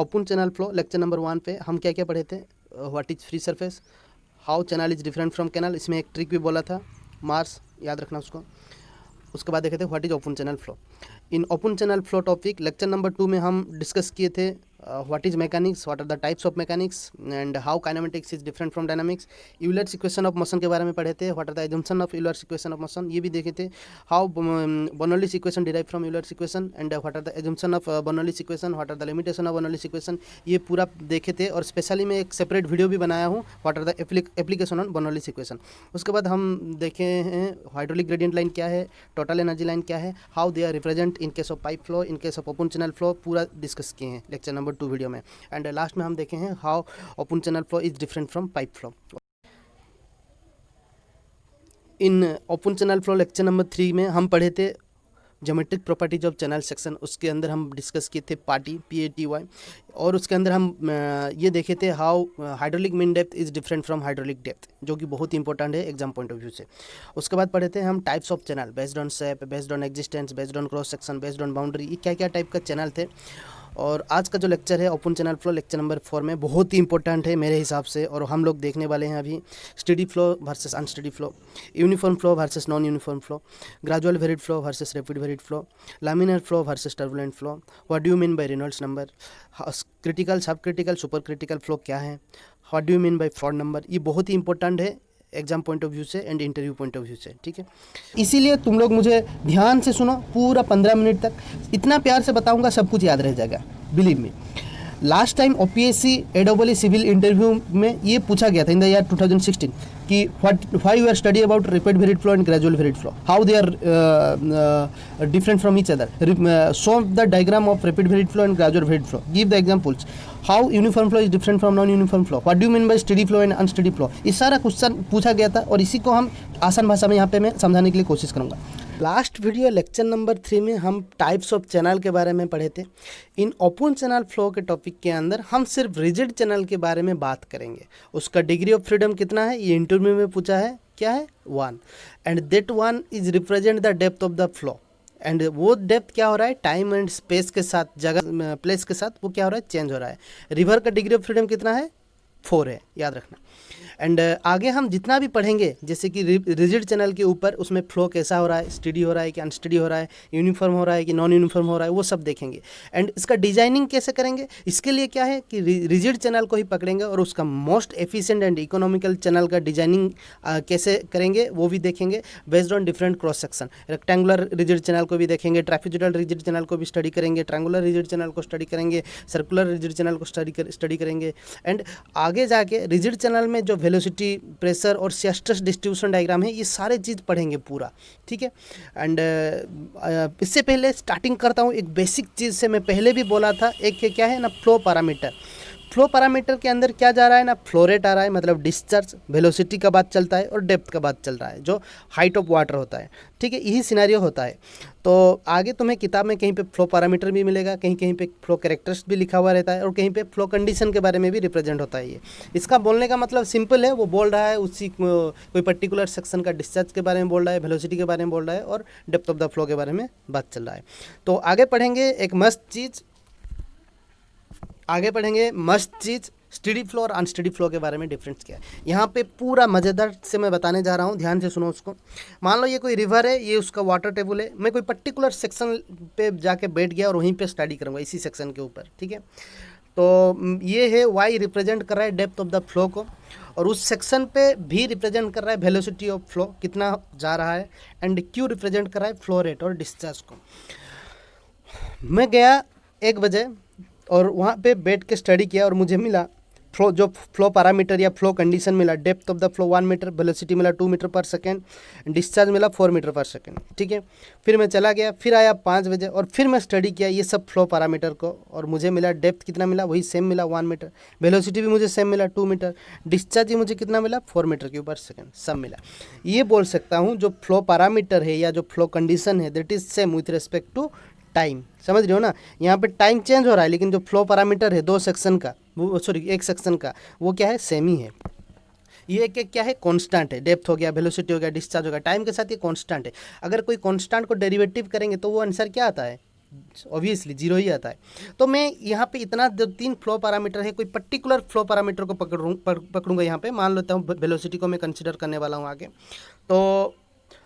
Open channel flow lecture number 1 पे हम क्या क्या पढ़े थे। What is free surface, how channel is different from canal, इसमें एक ट्रिक भी बोला था, मार्स याद रखना उसको। उसके बाद देखे थे what is open channel flow. In open channel flow topic lecture number 2 में हम डिस्कस किए थे what is mechanics, what are the types of mechanics and how kinematics is different from dynamics. Euler's equation of motion के बारे में पढ़े थे, what are the assumption of Euler's equation of motion, ये भी देखे थे। How Bernoulli's equation derive from Euler's equation and what are the assumption of Bernoulli's equation, what are the limitation of Bernoulli's equation, ये पूरा देखे थे। और specially मैं एक सेपरेट वीडियो भी बनाया हूँ, what are the application on Bernoulli's equation. उसके बाद हम देखे हैं हाइड्रोलिक ग्रेडियंट लाइन क्या है, टोटल एनर्जी लाइन क्या है, how they are represent in case of pipe flow, in case of open channel flow, पूरा डिस्कस किए हैं लेक्चर नंबर 2 वीडियो में। एंड लास्ट में हम देखे हैं how open channel flow is different from pipe flow. In open channel flow lecture number 3 में हम पढ़े थे geometric properties of channel section, उसके अंदर हम डिस्कस किए थे पार्टी PATY, और उसके अंदर हम ये देखे थे how hydraulic mean depth is different from hydraulic depth, जो कि बहुत ही इंपॉर्टेंट है एग्जाम पॉइंट ऑफ व्यू से। उसके बाद पढ़े थे हम types of channel based on shape, based on existence, based on cross section, based on boundary, ये क्या क्या टाइप का चैनल थे। और आज का जो लेक्चर है open channel flow lecture number 4 में बहुत ही इंपॉर्टेंट है मेरे हिसाब से, और हम लोग देखने वाले हैं अभी steady flow versus unsteady flow, uniform flow versus non uniform flow, gradual varied flow versus rapid varied flow, laminar flow versus turbulent flow, what do you mean by Reynolds number, critical, sub critical, super critical flow क्या है, what do you mean by Froude number. ये बहुत ही important है exam point of view से and interview point of view से, ठीक है। इसीलिए तुम लोग मुझे ध्यान से सुनो पूरा 15 मिनट तक, इतना प्यार से बताऊंगा सब कुछ याद रह जाएगा, believe me. Last time OPSC AEE civil interview में ये पूछा गया था इन द ईयर 2016 कि why you are study about rapid varied flow and gradual varied flow, how they are different from each other, show the diagram of rapid varied flow and gradual varied flow, give the examples, how uniform flow is different from non uniform flow, what do you mean by steady flow and unsteady flow. ये सारा question पूछा गया था और इसी को हम आसान भाषा में यहाँ पे मैं समझाने के लिए कोशिश करूँगा। लास्ट वीडियो लेक्चर नंबर 3 में हम टाइप्स ऑफ चैनल के बारे में पढ़े थे। इन ओपन चैनल फ्लो के टॉपिक के अंदर हम सिर्फ रिजिड चैनल के बारे में बात करेंगे। उसका डिग्री ऑफ फ्रीडम कितना है, ये इंटरव्यू में पूछा है, क्या है 1, and that 1 is represent the depth of the flow, and वो डेप्थ क्या हो रहा है टाइम एंड स्पेस के साथ, जगह प्लेस के साथ वो क्या हो रहा है चेंज हो रहा है। रिवर का डिग्री ऑफ फ्रीडम कितना है 4 है, याद रखना। एंड आगे हम जितना भी पढ़ेंगे जैसे कि रिजिड चैनल के ऊपर उसमें फ्लो कैसा हो रहा है, स्टेडी हो रहा है कि अनस्टेडी हो रहा है, यूनिफॉर्म हो रहा है कि नॉन यूनिफॉर्म हो रहा है, वो सब देखेंगे। एंड इसका डिजाइनिंग कैसे करेंगे, इसके लिए क्या है कि रिजिड चैनल को ही पकड़ेंगे और उसका most efficient and economical channel का डिजाइनिंग कैसे करेंगे वो भी देखेंगे based on different cross section. Rectangular rigid channel को भी देखेंगे, ट्रापेजोइडल रिजिड चैनल को भी स्टडी करेंगे, ट्रायंगुलर रिजिड चैनल को स्टडी करेंगे, सर्कुलर रिजिड चैनल को स्टडी करेंगे। एंड आगे जाके रिजिड चैनल में जो वेलोसिटी, प्रेशर और स्ट्रेस डिस्ट्रीब्यूशन डायग्राम है, ये सारे चीज़ पढ़ेंगे पूरा, ठीक है। एंड इससे पहले स्टार्टिंग करता हूँ एक बेसिक चीज़ से। मैं पहले भी बोला था एक क्या है ना फ्लो पैरामीटर। फ्लो पैरामीटर के अंदर क्या जा रहा है ना, फ्लो रेट आ रहा है, मतलब डिस्चार्ज, वेलोसिटी का बात चलता है और डेप्थ का बात चल रहा है, जो हाइट ऑफ वाटर होता है, ठीक है। यही सिनेरियो होता है। तो आगे तुम्हें किताब में कहीं पे फ्लो पैरामीटर भी मिलेगा, कहीं कहीं पे फ्लो कैरेक्टर्स भी लिखा हुआ रहता है, और कहीं पे फ्लो कंडीशन के बारे में भी रिप्रेजेंट होता है। ये इसका बोलने का मतलब सिंपल है, वो बोल रहा है उसी कोई पर्टिकुलर सेक्शन का डिस्चार्ज के बारे में बोल रहा है, वेलोसिटी के बारे में बोल रहा है, और डेप्थ ऑफ द फ्लो के बारे में बात चल रहा है। तो आगे पढ़ेंगे एक मस्त चीज़, स्टेडी फ्लो और अनस्टेडी फ्लो के बारे में डिफरेंस क्या है। यहाँ पे पूरा मज़ेदार से मैं बताने जा रहा हूँ, ध्यान से सुनो उसको। मान लो ये कोई रिवर है, ये उसका वाटर टेबल है, मैं कोई पर्टिकुलर सेक्शन पे जाके बैठ गया और वहीं पे स्टडी करूँगा इसी सेक्शन के ऊपर, ठीक है। तो ये है वाई रिप्रेजेंट कर रहा है डेप्थ ऑफ द फ्लो को, और उस सेक्शन पे भी रिप्रेजेंट कर रहा है वेलोसिटी ऑफ फ्लो कितना जा रहा है, एंड क्यू रिप्रेजेंट कर रहा है फ्लो रेट और डिस्चार्ज को। मैं गया 1 बजे और वहाँ पे बैठ के स्टडी किया और मुझे मिला फ्लो पैरामीटर या फ्लो कंडीशन मिला, depth of the flow 1 metre, velocity मिला 2 मीटर पर सेकेंड, डिस्चार्ज मिला 4 मीटर पर सेकेंड, ठीक है। फिर मैं चला गया, फिर आया 5 बजे और फिर मैं स्टडी किया ये सब फ्लो पैरामीटर को, और मुझे मिला डेप्थ कितना मिला, वही सेम मिला 1 मीटर, वेलोसिटी भी मुझे सेम मिला 2 मीटर, डिस्चार्ज ही मुझे कितना मिला 4 मीटर क्यूब पर सेकेंड, सब मिला। ये बोल सकता हूँ जो फ्लो पैरामीटर है या जो फ्लो कंडीशन है that is same with respect to time, समझ रहे हो ना। यहाँ पे टाइम चेंज हो रहा है, लेकिन जो फ्लो पैरामीटर है 2 सेक्शन का, वो सॉरी 1 सेक्शन का, वो क्या है सेम ही है। ये एक क्या है कांस्टेंट है, डेप्थ हो गया, वेलोसिटी हो गया, डिस्चार्ज हो गया, टाइम के साथ ये कांस्टेंट है। अगर कोई कांस्टेंट को डेरिवेटिव करेंगे तो वो आंसर क्या आता है ऑब्वियसली जीरो ही आता है। तो मैं यहाँ पे इतना जो 3 फ्लो पैरामीटर है, कोई पर्टिकुलर फ्लो पैरामीटर को पकड़ूंगा यहाँ पे। मान लेता हूँ वेलोसिटी को मैं कंसिडर करने वाला हूँ आगे। तो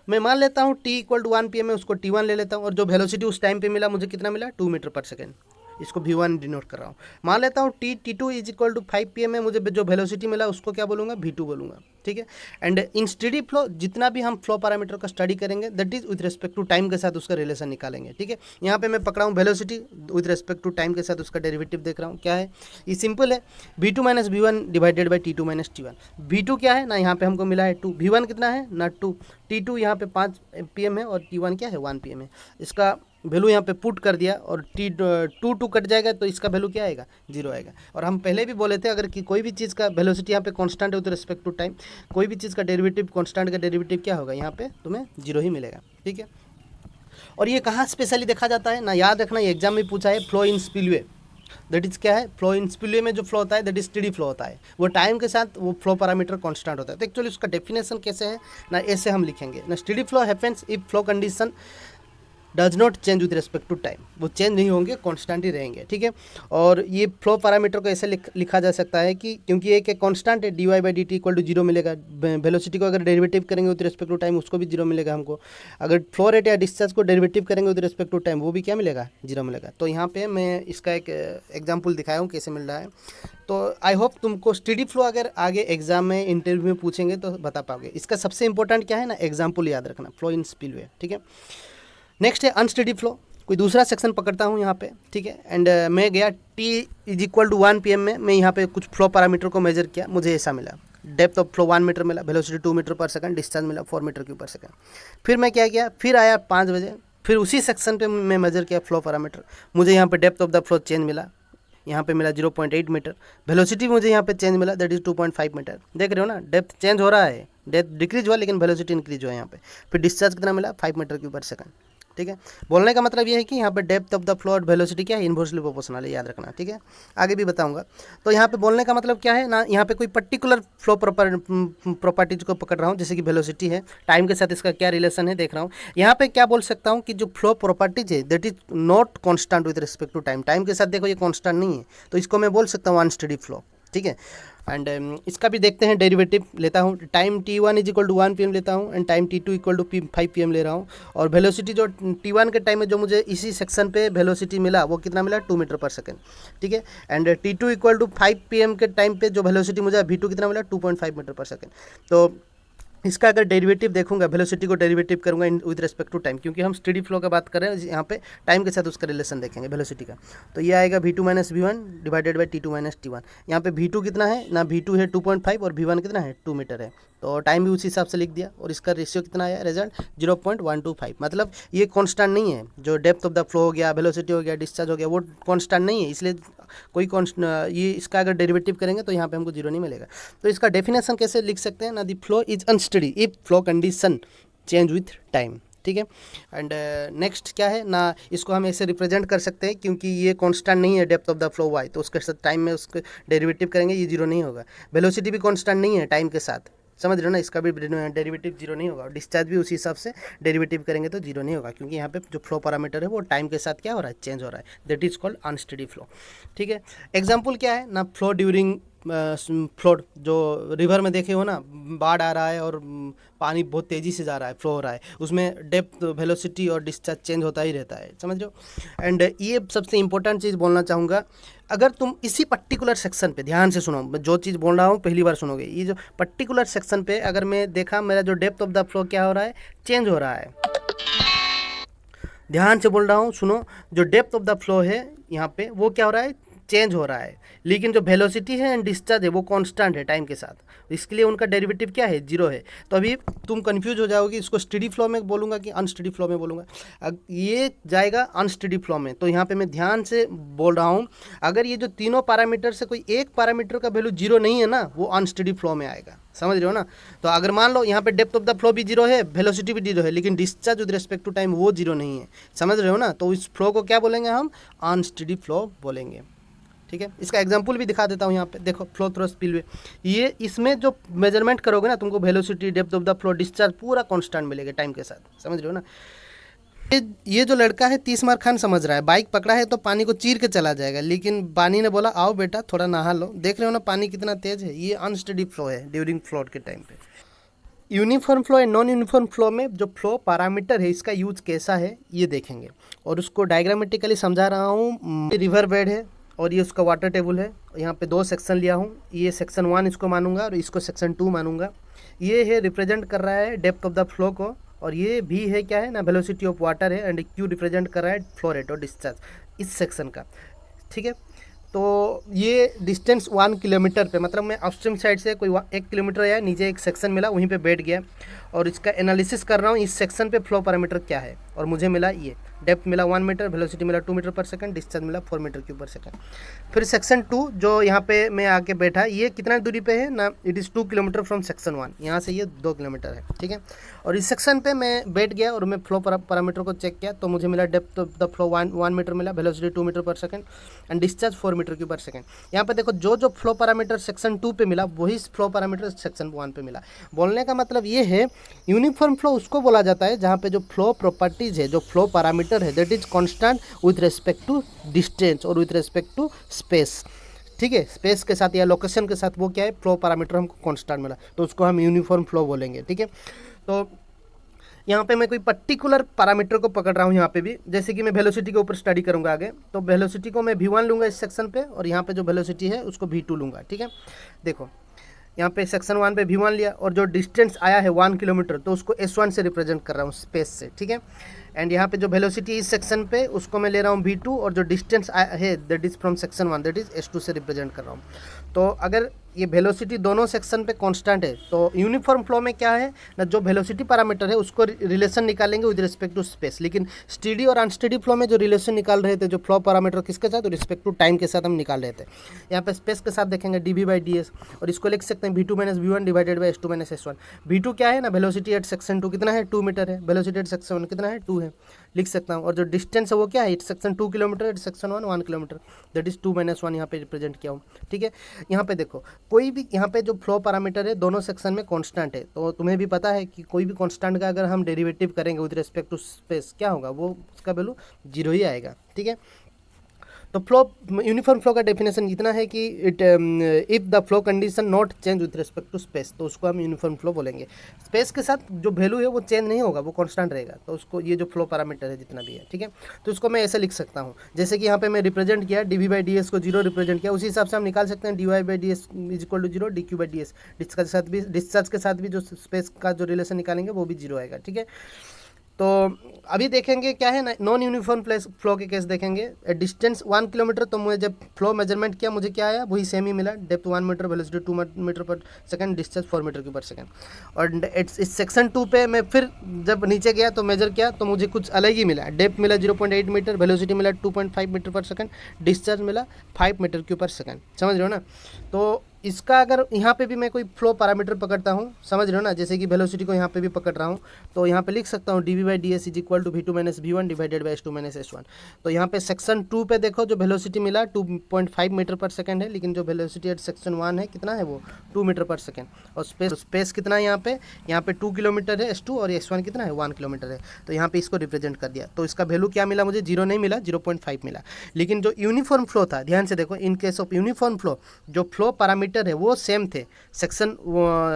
मैं मान लेता हूँ t इक्वल टू 1 pm में उसको t1 ले लेता हूँ, और जो वेलोसिटी उस टाइम पे मिला मुझे कितना मिला, 2 मीटर पर सेकेंड, इसको v1 डिनोट कर रहा हूँ। मान लेता हूँ t2 is equal to 5 pm में मुझे जो वेलोसिटी मिला उसको क्या बोलूँगा, v2 बोलूँगा, ठीक है। एंड इन स्टडी फ्लो जितना भी हम फ्लो पैरामीटर का स्टडी करेंगे that is with respect to time के साथ उसका रिलेशन निकालेंगे, ठीक है। यहाँ पे मैं पकड़ा हूँ velocity, with respect to time के साथ उसका डेरिवेटिव देख रहा हूँ, क्या है ये सिंपल है, v2 minus v1 divided by t2 minus t1। v2 क्या है ना, यहाँ पे हमको मिला है 2, v1 कितना है ना 2, t2 यहाँ पे 5 pm है और t1 क्या है 1 pm है। इसका वैल्यू यहाँ पे पुट कर दिया और टू कट जाएगा तो इसका वैल्यू क्या आएगा, जीरो आएगा। और हम पहले भी बोले थे अगर कि कोई भी चीज़ का वेलोसिटी यहाँ पे कांस्टेंट है विद रिस्पेक्ट टू टाइम, कोई भी चीज़ का डेरिवेटिव कांस्टेंट का डेरिवेटिव क्या होगा, यहाँ पे तुम्हें जीरो ही मिलेगा, ठीक है। और ये कहाँ स्पेशली देखा जाता है ना, याद रखना ये एग्जाम में पूछा है, flow in spillway, that is क्या है, फ्लो इन स्पिलवे में जो फ्लो होता है दैट इज स्टेडी फ्लो होता है, वो टाइम के साथ वो फ्लो पैरामीटर कांस्टेंट होता है। तो एक्चुअली उसका डेफिनेशन कैसे है ना, ऐसे हम लिखेंगे ना, steady flow happens if flow condition does not change with respect to time, वो चेंज नहीं होंगे, कांस्टेंट ही रहेंगे, ठीक है। और ये फ्लो पैरामीटर को ऐसे लिखा जा सकता है कि क्योंकि एक कांस्टेंट है dy by dt equal to zero मिलेगा, वेलोसिटी को अगर डेरिवेटिव करेंगे विथ रिस्पेक्ट टू टाइम उसको भी जीरो मिलेगा हमको, अगर फ्लो रेट या डिस्चार्ज को डेरिवेटिव करेंगे विथ रिस्पेक्ट टू टाइम वो भी क्या मिलेगा, जीरो मिलेगा। तो यहाँ पे मैं इसका एक एग्जाम्पल दिखाया हूँ कैसे मिल रहा है। तो आई होप तुमको स्टेडी फ्लो अगर आगे एग्जाम में इंटरव्यू में पूछेंगे तो बता पाओगे। इसका सबसे इंपॉर्टेंट क्या है ना, एग्जाम्पल याद रखना, फ्लो इन स्पिलवे, ठीक है। नेक्स्ट है अनस्टेडी फ्लो, कोई दूसरा सेक्शन पकड़ता हूँ यहाँ पे, ठीक है। एंड मैं गया t is equal to 1 pm में, मैं यहाँ पे कुछ फ्लो पैरामीटर को मेजर किया, मुझे ऐसा मिला, डेप्थ ऑफ फ्लो 1 मीटर मिला, वेलोसिटी 2 मीटर पर सेकंड, डिस्टेंस मिला 4 मीटर क्यूब पर सेकंड। फिर मैं क्या किया, फिर आया 5 बजे, फिर उसी सेक्शन पे मैं मेजर किया फ्लो पैरामीटर, मुझे यहाँ पे depth of the flow change मिला, यहाँ पे मिला 0.8 मीटर, वेलोसिटी मुझे यहाँ पे चेंज मिला दैट इज 2.5 मीटर। देख रहे हो ना, डेप्थ चेंज हो रहा है, डेप्थ डिक्रीज हुआ लेकिन वेलोसिटी इंक्रीज हुआ यहाँ पे। फिर डिस्चार्ज कितना मिला, 5 मीटर क्यूब पर सेकंड, ठीक है। बोलने का मतलब ये है कि यहाँ पे डेप्थ ऑफ द फ्लो और वेलोसिटी क्या है, इनवर्सली प्रोपोर्शनल है, याद रखना, ठीक है। आगे भी बताऊंगा। तो यहाँ पे बोलने का मतलब क्या है ना, यहाँ पे कोई पर्टिकुलर फ्लो प्रॉपर्टीज को पकड़ रहा हूँ, जैसे कि वेलोसिटी है, टाइम के साथ इसका क्या रिलेशन है देख रहा हूँ। यहाँ पे क्या बोल सकता हूँ कि जो फ्लो प्रॉपर्टीज है that is not constant with respect to time, time के साथ देखो ये कॉन्स्टेंट नहीं है, तो इसको मैं बोल सकता हूँ अनस्टेडी फ्लो, ठीक है। एंड इसका भी देखते हैं, डेरिवेटिव लेता हूँ, time t1 is equal to 1 pm लेता हूँ and time t2 equal to 5 pm ले रहा हूँ। और वेलोसिटी जो t1 के टाइम में जो मुझे इसी सेक्शन पे वेलोसिटी मिला वो कितना मिला, 2 मीटर पर सेकेंड, ठीक है। And t2 equal to 5 pm के टाइम पे जो वेलोसिटी मुझे v2 कितना मिला, 2.5 मीटर पर सेकेंड। तो इसका अगर डेरिवेटिव देखूंगा, वेलोसिटी को डेरिवेटिव करूंगा विद रिस्पेक्ट टू टाइम, क्योंकि हम स्टेडी फ्लो का बात कर रहे हैं, यहाँ पे टाइम के साथ उसका रिलेशन देखेंगे वेलोसिटी का। तो ये आएगा v2 minus v1 divided by t2 minus t1। यहाँ पे v2 कितना है ना, v2 है 2.5 और v1 कितना है 2 मीटर है, तो टाइम भी उसी हिसाब से लिख दिया। और इसका रेशियो कितना आया, रिजल्ट 0.125, मतलब ये कांस्टेंट नहीं है। जो डेप्थ ऑफ द फ्लो हो गया, वेलोसिटी हो गया, डिस्चार्ज हो गया, वो कांस्टेंट नहीं है, इसलिए कोई ये इसका अगर डेरिवेटिव करेंगे तो यहाँ पे हमको जीरो नहीं मिलेगा। तो इसका डेफिनेशन कैसे लिख सकते हैं ना, the flow is unsteady if flow condition change with time, ठीक है। एंड नेक्स्ट क्या है ना, इसको हम ऐसे रिप्रेजेंट कर सकते हैं, क्योंकि ये कांस्टेंट नहीं है depth of the flow y, तो उसके साथ टाइम में उसके डेरिवेटिव करेंगे ये जीरो नहीं होगा। वेलोसिटी भी कांस्टेंट नहीं है टाइम के साथ, समझ रहे हो ना, इसका भी डेरिवेटिव जीरो नहीं होगा। डिस्चार्ज भी उसी हिसाब से डेरिवेटिव करेंगे तो जीरो नहीं होगा, क्योंकि यहाँ पे जो फ्लो पैरामीटर है वो टाइम के साथ क्या हो रहा है, चेंज हो रहा है, that is called unsteady flow, ठीक है। एग्जाम्पल क्या है ना, फ्लो ड्यूरिंग फ्लोड, जो रिवर में देखे हो ना, बाढ़ आ रहा है और पानी बहुत तेज़ी से जा रहा है, फ्लो हो रहा है, उसमें डेप्थ, वेलोसिटी और डिस्चार्ज चेंज होता ही रहता है, समझ लो। एंड ये सबसे इंपॉर्टेंट चीज़ बोलना चाहूँगा, अगर तुम इसी पर्टिकुलर सेक्शन पे ध्यान से सुनो, जो चीज़ बोल रहा हूँ पहली बार सुनोगे, ये जो पर्टिकुलर सेक्शन पे अगर मैं देखा मेरा जो डेप्थ ऑफ द फ्लो क्या हो रहा है, चेंज हो रहा है, ध्यान से बोल रहा हूँ सुनो, जो डेप्थ ऑफ द फ्लो है यहाँ पे वो क्या हो रहा है, चेंज हो रहा है, लेकिन जो वेलोसिटी है एंड डिस्चार्ज है वो कांस्टेंट है टाइम के साथ, इसके लिए उनका डेरिवेटिव क्या है, जीरो है। तो अभी तुम कंफ्यूज हो जाओगे, इसको स्टेडी फ्लो में बोलूँगा कि अनस्टेडी फ्लो में बोलूँगा, ये जाएगा अनस्टेडी फ्लो में। तो यहाँ पे मैं ध्यान से बोल रहा हूँ, अगर ये जो तीनों पैरामीटर से कोई एक पैरामीटर का वैल्यू जीरो नहीं है ना, वो अनस्टेडी फ्लो में आएगा, समझ रहे हो ना। तो अगर मान लो यहाँ पे डेप्थ ऑफ द फ्लो भी जीरो है, वेलोसिटी भी जीरो है, लेकिन discharge with respect to time वो जीरो नहीं है, समझ रहे हो ना, तो इस फ्लो को क्या बोलेंगे हम, अनस्टेडी फ्लो बोलेंगे, ठीक है। इसका एग्जांपल भी दिखा देता हूँ, यहाँ पे देखो, फ्लो थ्रू स्पिलवे, ये इसमें जो मेजरमेंट करोगे ना तुमको velocity, depth of the flow, discharge पूरा कांस्टेंट मिलेगा टाइम के साथ, समझ रहे हो ना। ये जो लड़का है 30 मार खान समझ रहा है, बाइक पकड़ा है तो पानी को चीर के चला जाएगा, लेकिन पानी ने बोला आओ बेटा थोड़ा नहा लो। देख रहे हो ना पानी कितना तेज है। ये अनस्टेडी फ्लो है ड्यूरिंग फ्लोट के टाइम पे। Uniform flow and non uniform flow में जो फ्लो पैरामीटर है इसका यूज कैसा है ये देखेंगे, और उसको डायग्रामेटिकली समझा रहा हूँ। रिवर बेड है और ये उसका वाटर टेबल है। यहाँ पे 2 सेक्शन लिया हूँ, ये सेक्शन 1 इसको मानूंगा और इसको सेक्शन 2 मानूंगा। ये है रिप्रेजेंट कर रहा है डेप्थ ऑफ द फ्लो को, और ये भी है क्या है ना वेलोसिटी ऑफ वाटर है, एंड क्यू रिप्रेजेंट कर रहा है फ्लो रेट और डिस्चार्ज इस सेक्शन का। ठीक है, तो ये डिस्टेंस 1 किलोमीटर पे, मतलब मैं अपस्ट्रीम साइड से कोई 1 किलोमीटर आया, नीचे एक सेक्शन मिला वहीं पे बैठ गया और इसका एनालिसिस कर रहा हूँ इस सेक्शन पे फ्लो पैरामीटर क्या है, और मुझे मिला ये डेप्थ मिला 1 मीटर, वेलोसिटी मिला 2 मीटर पर सेकंड, डिस्टेंस मिला 4 मीटर क्यूब पर सेकंड। फिर सेक्शन 2 जो यहाँ पे मैं आके बैठा, ये कितना दूरी पे है ना, it is 2 kilometre from section 1, यहाँ से ये 2 किलोमीटर है। ठीक है, और इस सेक्शन पे मैं बैठ गया और मैं फ्लो पैरामीटर को चेक किया, तो मुझे मिला depth of the flow 1 metre मिला, वेलोसिटी 2 मीटर पर second and discharge 4 metre cube पर सेकंड। यहाँ पे देखो जो फ्लो पैरामीटर सेक्शन 2 पे मिला वही फ्लो पैरामीटर सेक्शन 1 पे मिला। बोलने का मतलब ये है यूनिफॉर्म फ्लो उसको बोला जाता है जहाँ पे जो फ्लो प्रॉपर्टीज है, जो फ्लो पैरामीटर है that is constant with respect to distance और विथ रिस्पेक्ट टू स्पेस। ठीक है, स्पेस के साथ या लोकेशन के साथ वो क्या है फ्लो पैरामीटर हमको कांस्टेंट मिला, तो उसको हम यूनिफॉर्म फ्लो बोलेंगे। ठीक है, तो यहाँ पे मैं कोई पर्टिकुलर पैरामीटर को पकड़ रहा हूँ। यहाँ पे भी जैसे कि मैं वेलोसिटी के ऊपर स्टडी करूँगा आगे, तो वेलोसिटी को मैं v1 लूँगा इस सेक्शन पे, और यहाँ पे जो वेलोसिटी है उसको v2 लूँगा। ठीक है, देखो यहाँ पे सेक्शन 1 पे v1 लिया, और जो डिस्टेंस आया है 1 किलोमीटर तो उसको s1 से रिप्रेजेंट कर रहा हूँ स्पेस से। ठीक है, एंड यहाँ पे जो वेलोसिटी इस सेक्शन पे उसको मैं ले रहा हूँ v2, और जो डिस्टेंस है that is from section 1 that is s2 से रिप्रेजेंट कर रहा हूँ। तो अगर ये वेलोसिटी दोनों सेक्शन पे कांस्टेंट है तो यूनिफॉर्म फ्लो में क्या है ना, जो वेलोसिटी पैरामीटर है उसको रिलेशन निकालेंगे विद रिस्पेक्ट टू स्पेस, लेकिन स्टेडी और अनस्टेडी फ्लो में जो रिलेशन निकाल रहे थे जो फ्लो पैरामीटर किसके साथ, रिस्पेक्ट टू टाइम के साथ हम निकाल रहे थे। यहाँ पे स्पेस के साथ देखेंगे dv/ds, और इसको लिख सकते हैं v2 - v1 divided by s2 - s1। v2 क्या है ना, वेलोसिटी एट सेक्शन 2 कितना है 2 मीटर है, वेलोसिटी एट सेक्शन 1 कितना है 2 है, लिख सकता हूँ। और जो डिस्टेंस है वो क्या है, it section 2 kilometre, it section 1 kilometre, that is 2 - 1 यहाँ पे रिप्रेजेंट किया हूँ। ठीक है, यहाँ पे देखो कोई भी यहाँ पे जो फ्लो पैरामीटर है दोनों सेक्शन में कांस्टेंट है, तो तुम्हें भी पता है कि कोई भी कांस्टेंट का अगर हम डेरिवेटिव करेंगे विद रिस्पेक्ट टू स्पेस क्या होगा, वो उसका वैल्यू 0 ही आएगा। ठीक है, तो फ्लो यूनिफॉर्म फ्लो का डेफिनेशन इतना है कि it if the flow condition not change with respect to space, तो उसको हम यूनिफॉर्म फ्लो बोलेंगे। स्पेस के साथ जो वैल्यू है वो चेंज नहीं होगा, वो कांस्टेंट रहेगा, तो उसको ये जो फ्लो पैरामीटर है जितना भी है। ठीक है, तो उसको मैं ऐसे लिख सकता हूँ, जैसे कि यहाँ पे मैं रिप्रेजेंट किया dv/ds को 0 रिप्रेजेंट किया, उसी हिसाब से हम निकाल सकते हैं dy/ds = 0, dq/ds डिस्चार्ज के साथ भी जो स्पेस का जो रिलेशन निकालेंगे वो भी 0 आएगा। ठीक है, तो अभी देखेंगे क्या है ना, नॉन यूनिफॉर्म फ्लो के केस देखेंगे। डिस्टेंस 1 किलोमीटर, तो मुझे जब फ्लो मेजरमेंट किया मुझे क्या आया, वही सेम ही मिला, डेप्थ 1 मीटर, वेलोसिटी 2 मीटर पर सेकंड, डिस्टेंस 4 मीटर पर सेकंड। और इस सेक्शन 2 पे मैं फिर जब नीचे गया तो मेजर किया तो मुझे कुछ अलग ही मिला, डेप्थ मिला 0.8 मीटर, वेलोसिटी मिला 2.5 मीटर पर सेकंड, डिस्चार्ज मिला 5 मीटर क्यूब पर सेकंड। समझ रहे हो ना, तो इसका अगर यहाँ पे भी मैं कोई फ्लो पैरामीटर पकड़ता हूँ, समझ रहे हो ना, जैसे कि वेलोसिटी को यहाँ पे भी पकड़ रहा हूँ, तो यहाँ पे लिख सकता हूँ dv/ds = v2 - v1 divided by s2 - s1। तो यहाँ पे सेक्शन 2 पे देखो जो वेलोसिटी मिला 2.5 मीटर पर सेकंड है, लेकिन जो वेलोसिटी एट सेक्शन 1 है कितना है वो 2 मीटर पर सेकंड, और स्पेस कितना है यहाँ पे 2 किलोमीटर है s2, और s1 कितना है 1 किलोमीटर है, तो यहाँ पे इसको रिप्रेजेंट कर दिया। तो इसका वैल्यू क्या मिला मुझे, 0 नहीं मिला, 0.5 मिला। लेकिन जो यूनिफॉर्म फ्लो था, ध्यान से देखो, इन केस ऑफ यूनिफॉर्म फ्लो जो फ्लो पैरामीटर है वो सेम थे सेक्शन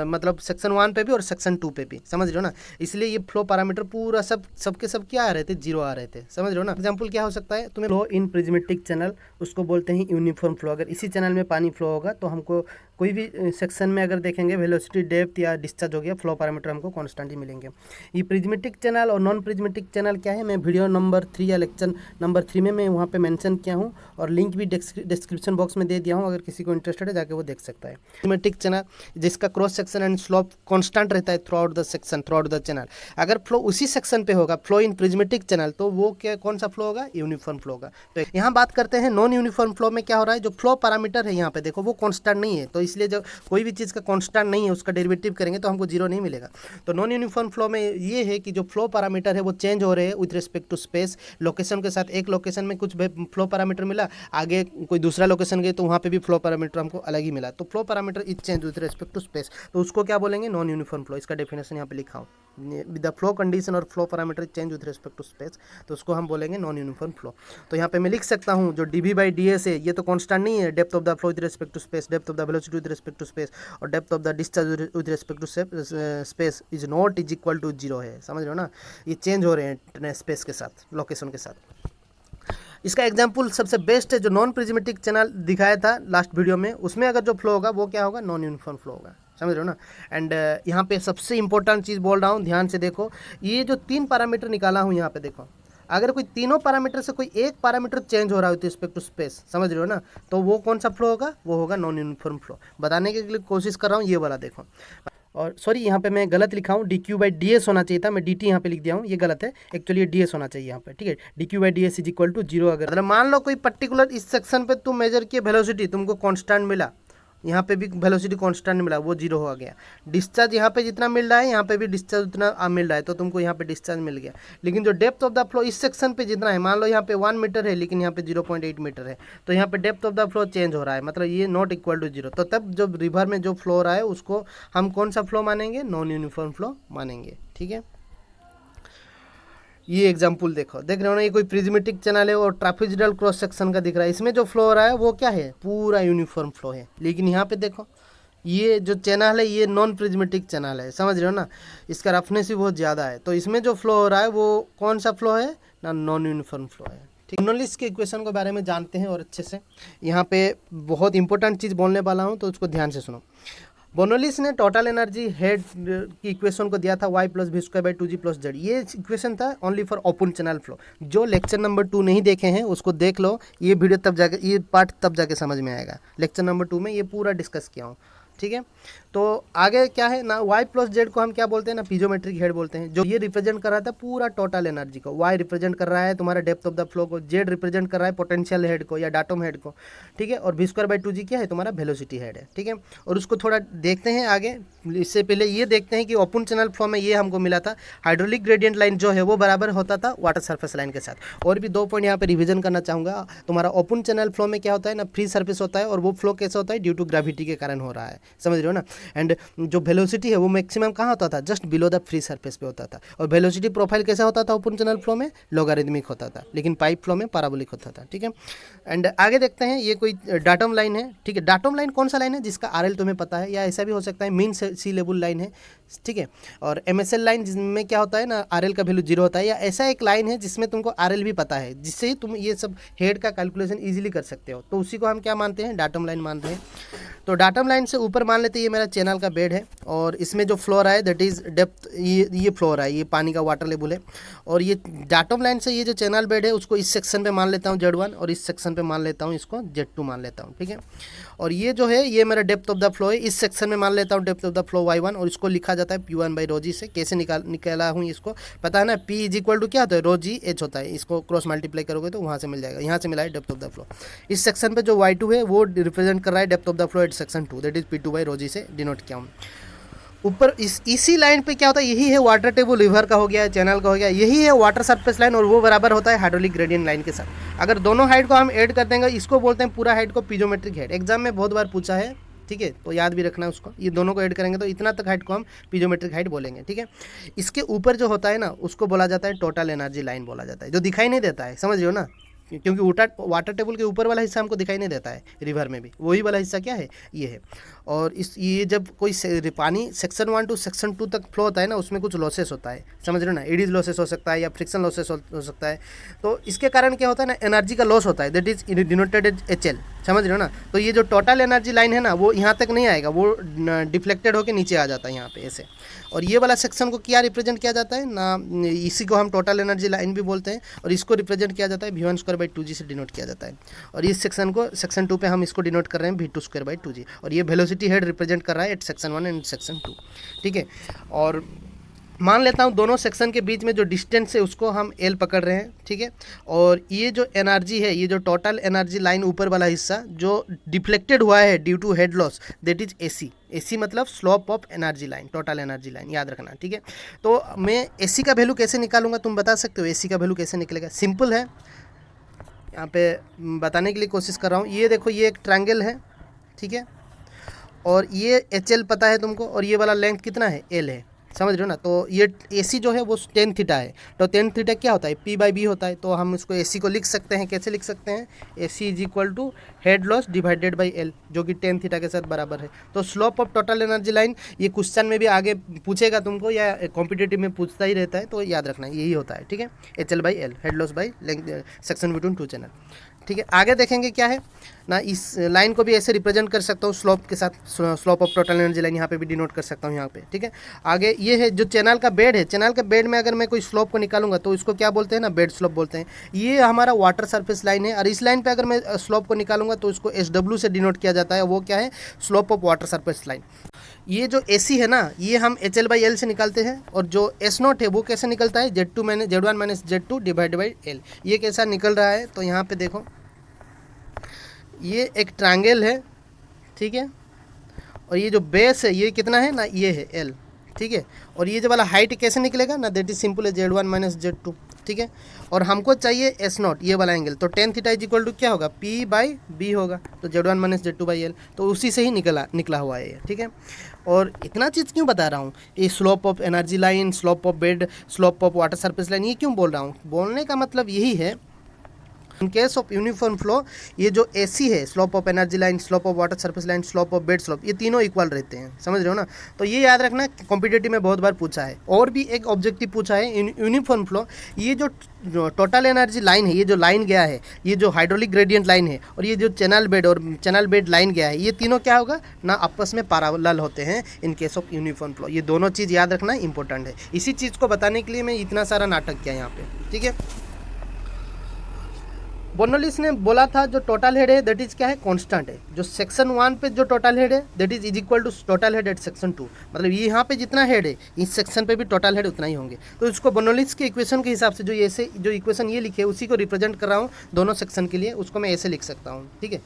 मतलब सेक्शन 1 पे भी और सेक्शन 2 पे भी, समझ रहे हो ना, इसलिए ये फ्लो पैरामीटर पूरा सबके सब क्या आ रहे थे, 0 आ रहे थे। समझ रहे हो ना, एग्जांपल क्या हो सकता है, तुम्हें फ्लो इन प्रिज्मेटिक चैनल उसको बोलते हैं यूनिफॉर्म फ्लो। अगर इसी चैनल में पानी फ्लो होगा तो हमको कोई भी सेक्शन में अगर देखेंगे वेलोसिटी, डेप्थ या डिस्चार्ज हो गया, फ्लो पैरामीटर हमको कांस्टेंट ही मिलेंगे। ये प्रिज्मेटिक चैनल और नॉन प्रिज्मेटिक चैनल क्या है, मैं वीडियो नंबर 3 या लेक्चर नंबर 3 में मैं वहाँ पे मेंशन किया हूँ, और लिंक भी डिस्क्रिप्शन बॉक्स में दे दिया हूँ, अगर किसी को इंटरेस्टेड है जाके वो देख सकता है। प्रिज्मेटिक चैनल जिसका cross section and slope constant रहता है through out the section, through out the channel. अगर फ्लो उसी सेक्शन पे होगा, फ्लो इन प्रिज्मेटिक चैनल, तो वो क्या कौन सा फ्लो होगा, यूनिफॉर्म फ्लो होगा। तो यहाँ बात करते हैं नॉन यूनिफॉर्म फ्लो में क्या हो रहा है, जो फ्लो पैरामीटर है यहाँ पे देखो वो कांस्टेंट नहीं है, तो इसलिए जब कोई भी चीज़ का कांस्टेंट नहीं है उसका डेरिवेटिव करेंगे तो हमको 0 नहीं मिलेगा। तो नॉन यूनिफॉर्म फ्लो में ये है कि जो फ्लो पैरामीटर है वो चेंज हो रहे हैं with respect to space, location के साथ। एक लोकेशन में कुछ फ्लो पैरामीटर मिला, आगे कोई दूसरा लोकेशन गए तो वहाँ पे भी फ्लो पैरामीटर हमको अलग ही मिला, तो flow parameter is change with respect to space, तो उसको क्या बोलेंगे, नॉन यूनिफॉर्म फ्लो। इसका डेफिनेशन यहाँ पे लिखा हूँ, द फ्लो कंडीशन और flow parameter change with respect to space, तो उसको हम बोलेंगे नॉन यूनिफॉर्म फ्लो। तो यहाँ पे मैं लिख सकता हूँ जो dV/ds है ये तो कांस्टेंट नहीं है, depth of the flow with respect to space, depth of the velocity with respect to space और depth of the discharge with respect to space is not is equal to 0 है, समझ रहे हो ना, ये चेंज हो रहे हैं स्पेस के साथ, लोकेशन के साथ। इसका एग्जाम्पल सबसे बेस्ट है जो नॉन प्रिज्मेटिक चैनल दिखाया था लास्ट वीडियो में, उसमें अगर जो फ्लो होगा वो क्या होगा, नॉन यूनिफॉर्म फ्लो होगा, समझ रहे हो ना। एंड यहाँ पे सबसे इंपॉर्टेंट चीज़ बोल रहा हूँ, ध्यान से देखो, ये जो 3 पैरामीटर निकाला हूँ यहाँ पे देखो, अगर कोई तीनों पैरामीटर से कोई एक पैरामीटर चेंज हो रहा है विथ रिस्पेक्ट टू स्पेस, समझ रहे हो ना, तो वो कौन सा फ्लो होगा, वो होगा नॉन यूनिफॉर्म फ्लो। बताने के लिए कोशिश कर रहा हूँ, ये वाला देखो, और सॉरी यहाँ पे मैं गलत लिखा हूँ, dQ/ds होना चाहिए था, मैं dt यहाँ पे लिख दिया हूँ, ये गलत है, एक्चुअली ये ds होना चाहिए यहाँ पे, ठीक है। dQ/ds is equal to 0। अगर मान लो कोई पर्टिकुलर इस सेक्शन पे तुम मेजर किए वेलोसिटी, तुमको कांस्टेंट मिला, यहाँ पे भी वेलोसिटी कांस्टेंट मिला, वो 0 हो गया। डिस्चार्ज यहाँ पे जितना मिल रहा है यहाँ पे भी डिस्चार्ज उतना मिल रहा है, तो तुमको यहाँ पे डिस्चार्ज मिल गया। लेकिन जो डेप्थ ऑफ द फ्लो इस सेक्शन पे जितना है, मान लो यहाँ पे 1 मीटर है लेकिन यहाँ पे 0.8 मीटर है, तो यहाँ पे depth of the flow change हो रहा है, मतलब ये नॉट इक्वल टू 0। तो तब जो रिवर में जो फ्लो हो रहा है उसको हम कौन सा फ्लो मानेंगे, नॉन यूनिफॉर्म फ्लो मानेंगे, ठीक है। ये एग्जाम्पल देखो, देख रहे हो ना, ये कोई प्रिज्मेटिक चैनल है और ट्रापेजोइडल क्रॉस सेक्शन का दिख रहा है, इसमें जो फ्लो हो रहा है वो क्या है, पूरा यूनिफॉर्म फ्लो है। लेकिन यहाँ पे देखो, ये जो चैनल है ये नॉन प्रिज्मेटिक चैनल है, समझ रहे हो ना, इसका रफनेस भी बहुत ज़्यादा है, तो इसमें जो फ्लो हो रहा है वो कौन सा फ्लो है ना, नॉन यूनिफॉर्म फ्लो है, ठीक। बर्नौलीज के इक्वेशन के बारे में जानते हैं और अच्छे से, यहाँ पे बहुत इंपॉर्टेंट चीज़ बोलने वाला हूँ, तो उसको ध्यान से सुनो। बर्नौलीज ने टोटल एनर्जी हेड की इक्वेशन को दिया था y + v² + 2g/z, ये इक्वेशन था only for open channel flow. जो लेक्चर नंबर 2 नहीं देखे हैं उसको देख लो, ये वीडियो तब जाके, ये पार्ट तब जाके समझ में आएगा। लेक्चर नंबर 2 में ये पूरा डिस्कस किया हूँ, ठीक है। तो आगे क्या है ना, y + z को हम क्या बोलते हैं ना, पीजोमेट्रिक हेड बोलते हैं। जो ये रिप्रेजेंट कर रहा था पूरा टोटल एनर्जी को, y रिप्रेजेंट कर रहा है तुम्हारा डेप्थ ऑफ द फ्लो को, z रिप्रेजेंट कर रहा है पोटेंशियल हेड को या डाटम हेड को, ठीक है, और v²/2g क्या है, तुम्हारा वेलोसिटी हेड है, ठीक है। और उसको थोड़ा देखते हैं आगे, इससे पहले ये देखते हैं कि ओपन चैनल फ्लो में ये हमको मिला था, हाइड्रोलिक ग्रेडियंट लाइन जो है वो बराबर होता था वाटर सरफेस लाइन के साथ। और भी 2 पॉइंट यहाँ पे रिवीजन करना चाहूँगा। तुम्हारा ओपन चैनल फ्लो में क्या होता है ना, फ्री सरफेस होता है, और वो फ्लो कैसे होता है, ड्यू टू ग्रेविटी के कारण हो रहा है, समझ रहे हो ना। एंड जो वेलोसिटी है वो मैक्सिमम कहाँ होता था, just below the free surface पे होता था। और वेलोसिटी प्रोफाइल कैसा होता था ओपन चैनल फ्लो में, लोगारिथमिक होता था, लेकिन पाइप फ्लो में पैराबोलिक होता था, ठीक है। एंड आगे देखते हैं, ये कोई डाटम लाइन है, ठीक है। डाटम लाइन कौन सा लाइन है, जिसका RL तुम्हें पता है, या ऐसा भी हो सकता है मीन सी लेवल लाइन है, ठीक है। और MSL लाइन जिसमें क्या होता है ना, RL का वैल्यू 0 होता है, या ऐसा एक लाइन है जिसमें तुमको RL भी पता है, जिससे तुम ये सब हेड का कैलकुलेशन ईजिली कर सकते हो, तो उसी को हम क्या मानते हैं, डाटम लाइन मानते हैं। तो डाटम लाइन से ऊपर मान लेते हैं ये मेरा चैनल का बेड है, और इसमें जो फ्लो रहा है दैट इज़ डेप्थ, ये फ्लो रहा है, ये पानी का वाटर लेवल है। और ये डाटम लाइन से ये जो चैनल बेड है उसको इस सेक्शन पे मान लेता हूँ Z1, और इस सेक्शन पे मान लेता हूँ इसको Z2 मान लेता हूँ, ठीक है। और ये जो है ये मेरा डेप्थ ऑफ द फ्लो है, इस सेक्शन में मान लेता हूँ depth of the flow y1, और इसको लिखा जाता है P1/ρg से। कैसे निकाला हूँ इसको पता है ना, P = क्या होता है, ρg h होता है, इसको क्रॉस मल्टीप्लाई करोगे तो वहाँ से मिल जाएगा। यहाँ से मिला है डेप्थ ऑफ द फ्लो। इस सेक्शन पे जो y2 है वो रिप्रेजेंट कर रहा है depth of the flow at section 2, that is P2/ρg से डिनोट किया हूँ। ऊपर इसी लाइन पे क्या होता है, यही है वाटर टेबल, रिवर का हो गया, चैनल का हो गया, यही है वाटर सरफेस लाइन, और वो बराबर होता है हाइड्रोलिक ग्रेडियंट लाइन के साथ। अगर दोनों हाइट को हम ऐड कर देंगे, इसको बोलते हैं पूरा हाइट को पीजोमेट्रिक हेड। एग्जाम में बहुत बार पूछा है, ठीक है, तो याद भी रखना उसको। ये दोनों को ऐड करेंगे तो इतना तक हाइट को हम पीजोमेट्रिक हाइट बोलेंगे, ठीक है। इसके ऊपर जो होता है ना उसको बोला जाता है टोटल एनर्जी लाइन बोला जाता है, जो दिखाई नहीं देता है, समझ रहे हो ना, क्योंकि वाटर टेबल के ऊपर वाला हिस्सा हमको दिखाई नहीं देता है, रिवर में भी वही वाला हिस्सा क्या है, ये है। और ये जब कोई पानी सेक्शन 1 to सेक्शन 2 तक फ्लो होता है ना, उसमें कुछ लॉसेस होता है, समझ रहे हो ना, एडीज लॉसेस हो सकता है या फ्रिक्शन लॉसेस हो सकता है। तो इसके कारण क्या होता है ना, एनर्जी का लॉस होता है, that is denoted as HL, समझ रहे हो ना। तो ये जो टोटल एनर्जी लाइन है ना वो यहाँ तक नहीं आएगा, वो डिफ्लेक्टेड होकर नीचे आ जाता है यहाँ पे ऐसे। और ये वाला सेक्शन को क्या रिप्रेजेंट किया जाता है ना, इसी को हम टोटल एनर्जी लाइन भी बोलते हैं, और इसको रिप्रेजेंट किया जाता है V1/2g से डिनोट किया जाता है। और इस सेक्शन को सेक्शन 2 पे हम इसको डिनोट कर रहे हैं V2/2g, और ये वेलोसिटी हेड रिप्रेजेंट कर रहा है एट सेक्शन 1 एंड सेक्शन 2, ठीक है। और मान लेता हूँ दोनों सेक्शन के बीच में जो डिस्टेंस है उसको हम L पकड़ रहे हैं, ठीक है। और ये जो एनर्जी है, ये जो टोटल एनर्जी लाइन ऊपर वाला हिस्सा जो डिफ्लेक्टेड हुआ है due to head loss, that is AC मतलब slope of energy line, total energy line, याद रखना, ठीक है। तो मैं AC का वैल्यू कैसे निकालूंगा, तुम बता सकते हो AC का वैल्यू कैसे निकलेगा? सिंपल है, यहाँ पे बताने के लिए कोशिश कर रहा हूँ। ये देखो, ये एक ट्रायंगल है, ठीक है, और ये HL पता है तुमको, और ये वाला लेंथ कितना है, L है, समझ रहे हो ना। तो ये AC जो है वो टेन थीटा है, तो टेन थीटा क्या होता है, P/B होता है। तो हम इसको AC को लिख सकते हैं, कैसे लिख सकते हैं, AC is equal to head loss divided by L, जो कि टेन थीटा के साथ बराबर है। तो slope of total energy line, ये क्वेश्चन में भी आगे पूछेगा तुमको, या कॉम्पिटेटिव में पूछता ही रहता है, तो याद रखना यही होता है, ठीक है। HL/L, head loss by length section between two channel, ठीक है। आगे देखेंगे क्या है ना, इस लाइन को भी ऐसे रिप्रेजेंट कर सकता हूँ स्लोप के साथ, slope of total energy line यहाँ पे भी डिनोट कर सकता हूँ यहाँ पे, ठीक है। आगे ये है जो चैनल का बेड है, चैनल के बेड में अगर मैं कोई स्लोप को निकालूंगा तो इसको क्या बोलते हैं ना, बेड स्लोप बोलते हैं। ये हमारा वाटर सरफेस लाइन है, और इस लाइन पे अगर मैं स्लोप को निकालूंगा तो इसको SW से डिनोट किया जाता है, वो क्या है, slope of water surface line. ये जो AC है ना, ये हम HL/L से निकालते हैं, और जो S0 है वो कैसे निकलता है, Z1 - Z2 divide by L। ये कैसा निकल रहा है, तो यहाँ पे देखो, ये एक ट्रायंगल है, ठीक है, और ये जो बेस है ये कितना है ना, ये है L, ठीक है। और ये जो वाला हाइट कैसे निकलेगा ना, दैट इज सिंपल है Z1 - Z2, ठीक है। और हमको चाहिए S0, ये वाला एंगल, तो tan theta is equal to क्या होगा, P/B होगा, तो Z1 - Z2/L, तो उसी से ही निकला हुआ है ये, ठीक है। और इतना चीज़ क्यों बता रहा हूँ, ये slope of energy line, slope of bed, slope of water surface line, ये क्यों बोल रहा हूँ, बोलने का मतलब यही है, इन केस ऑफ यूनिफॉर्म फ्लो, ये जो AC है, slope of energy line, slope of water surface line, slope of bed slope, ये तीनों इक्वल रहते हैं, समझ रहे हो ना। तो ये याद रखना, कॉम्पिटेटिव में बहुत बार पूछा है, और भी एक ऑब्जेक्टिव पूछा है यूनिफॉर्म फ्लो, ये जो टोटल एनर्जी लाइन है, ये जो लाइन गया है, ये जो हाइड्रोलिक ग्रेडियंट लाइन है, और ये जो चैनल बेड और चैनल बेड लाइन गया है, ये तीनों क्या होगा ना, आपस में पैरेलल होते हैं इन केस ऑफ यूनिफॉर्म फ्लो। ये दोनों चीज़ याद रखना इंपॉर्टेंट है, इसी चीज़ को बताने के लिए मैं इतना सारा नाटक किया यहाँ पे, ठीक है। बर्नौलीस ने बोला था जो टोटल हेड है दैट इज क्या है, कांस्टेंट है। जो सेक्शन 1 पे जो टोटल हेड है that is equal to total head at section 2, मतलब ये यहाँ पे जितना हेड है इस सेक्शन पे भी टोटल हेड उतना ही होंगे। तो इसको बर्नौलीस के इक्वेशन के हिसाब से जो ऐसे जो इक्वेशन ये लिखे उसी को रिप्रेजेंट कर रहा हूँ दोनों सेक्शन के लिए, उसको मैं ऐसे लिख सकता हूँ, ठीक है।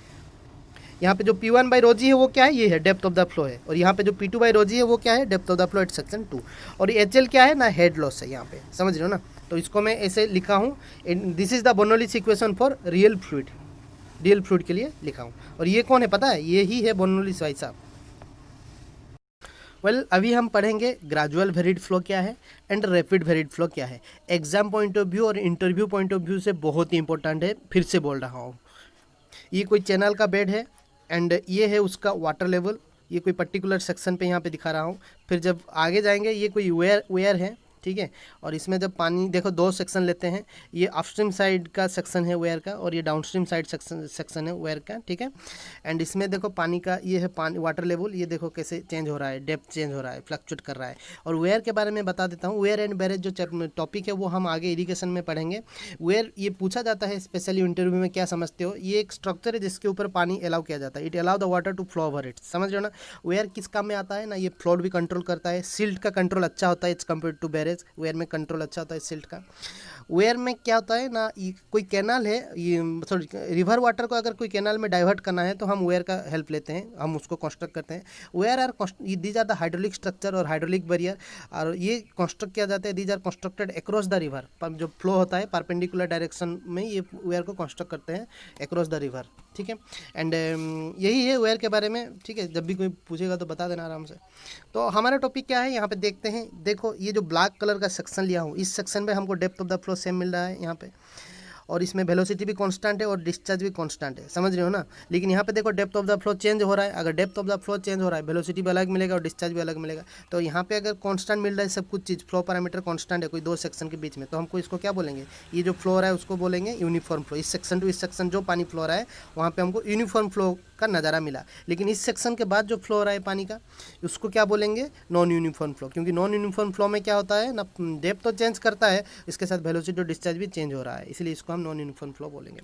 यहाँ पे जो P1/ρg है वो क्या है, ये है डेप्थ ऑफ द फ्लो है, और यहाँ पे जो P2/ρg है वो क्या है, depth of the flow at section 2, और HL क्या है ना, हेड लॉस है यहाँ पे, समझ रहे हो ना। तो इसको मैं ऐसे लिखा हूँ, this is the Bernoulli's equation for real fluid के लिए लिखा हूँ। और ये कौन है पता है, ये ही है बर्नौलीस भाई साहब। अभी हम पढ़ेंगे ग्रेजुअल वेरिड फ्लो क्या है एंड रैपिड वेरिड फ्लो क्या है। एग्जाम पॉइंट ऑफ व्यू और इंटरव्यू पॉइंट ऑफ व्यू से बहुत ही इंपॉर्टेंट है, फिर से बोल रहा हूँ। ये कोई चैनल का बेड है एंड ये है उसका वाटर लेवल, ये कोई पर्टिकुलर सेक्शन पे यहाँ पे दिखा रहा हूँ। फिर जब आगे जाएंगे ये कोई वेयर है, ठीक है। और इसमें जब पानी देखो, दो सेक्शन लेते हैं, ये अपस्ट्रीम साइड का सेक्शन है वेयर का, और ये डाउनस्ट्रीम साइड सेक्शन है वेयर का, ठीक है। एंड इसमें देखो पानी का ये है पानी वाटर लेवल, ये देखो कैसे चेंज हो रहा है, डेप्थ चेंज हो रहा है, फ्लक्चुएट कर रहा है। और वेयर के बारे में बता देता हूँ, वेयर एंड बैरेज जो टॉपिक है वो हम आगे इरिगेशन में पढ़ेंगे। वेयर ये पूछा जाता है स्पेशली इंटरव्यू में, क्या समझते हो, ये एक स्ट्रक्चर है जिसके ऊपर पानी अलाउ किया जाता है, it allow the water to flow over it, समझ रहे हो ना। वेयर किस काम में आता है ना, ये फ्लोड भी कंट्रोल करता है, सिल्ट का कंट्रोल अच्छा होता है as compare to barrage, weir में कंट्रोल अच्छा होता है सिल्ट का। वेयर में क्या होता है ना, कोई कैनाल है, ये सॉरी रिवर वाटर को अगर कोई कैनाल में डाइवर्ट करना है तो हम वेयर का हेल्प लेते हैं, हम उसको कंस्ट्रक्ट करते हैं। Weir are these are the hydraulic structure और हाइड्रोलिक बैरियर, और ये कंस्ट्रक्ट किया जाता है, these are constructed across the river, जो फ्लो होता है परपेंडिकुलर डायरेक्शन में ये वेयर को कंस्ट्रक्ट करते हैं अक्रॉस द रिवर, ठीक है। एंड यही है वेयर के बारे में, ठीक है। जब भी कोई पूछेगा तो बता देना आराम से। तो हमारा टॉपिक क्या है यहाँ पे देखते हैं। देखो ये जो ब्लैक कलर का सेक्शन लिया हूँ, इस सेक्शन में हमको depth of the flow same मिल रहा है यहाँ पे, और इसमें वेलोसिटी भी कांस्टेंट है और डिस्चार्ज भी कांस्टेंट है, समझ रहे हो ना। लेकिन यहाँ पे देखो depth of the flow change हो रहा है, अगर depth of the flow change हो रहा है वेलोसिटी भी अलग मिलेगा और डिस्चार्ज भी अलग मिलेगा। तो यहाँ पे अगर कांस्टेंट मिल रहा है सब कुछ चीज़, फ्लो पैरामीटर कांस्टेंट है कोई दो सेक्शन के बीच में, तो हमको इसको क्या बोलेंगे, ये जो फ्लो रहा है उसको बोलेंगे यूनिफॉर्म फ्लो। इस सेक्शन टू इस सेक्शन जो पानी फ्लो रहा है वहाँ पर हमको यूनिफॉर्म फ्लो का नज़ारा मिला। लेकिन इस सेक्शन के बाद जो फ्लो रहा है पानी का उसको क्या बोलेंगे, नॉन यूनिफॉर्म फ्लो, क्योंकि नॉन यूनिफॉर्म फ्लो में क्या होता है ना, डेप्थ तो चेंज करता है, इसके साथ वेलोसिटी और डिस्चार्ज भी चेंज हो रहा है, इसलिए इसको हम नॉन यूनिफॉर्म फ्लो बोलेंगे।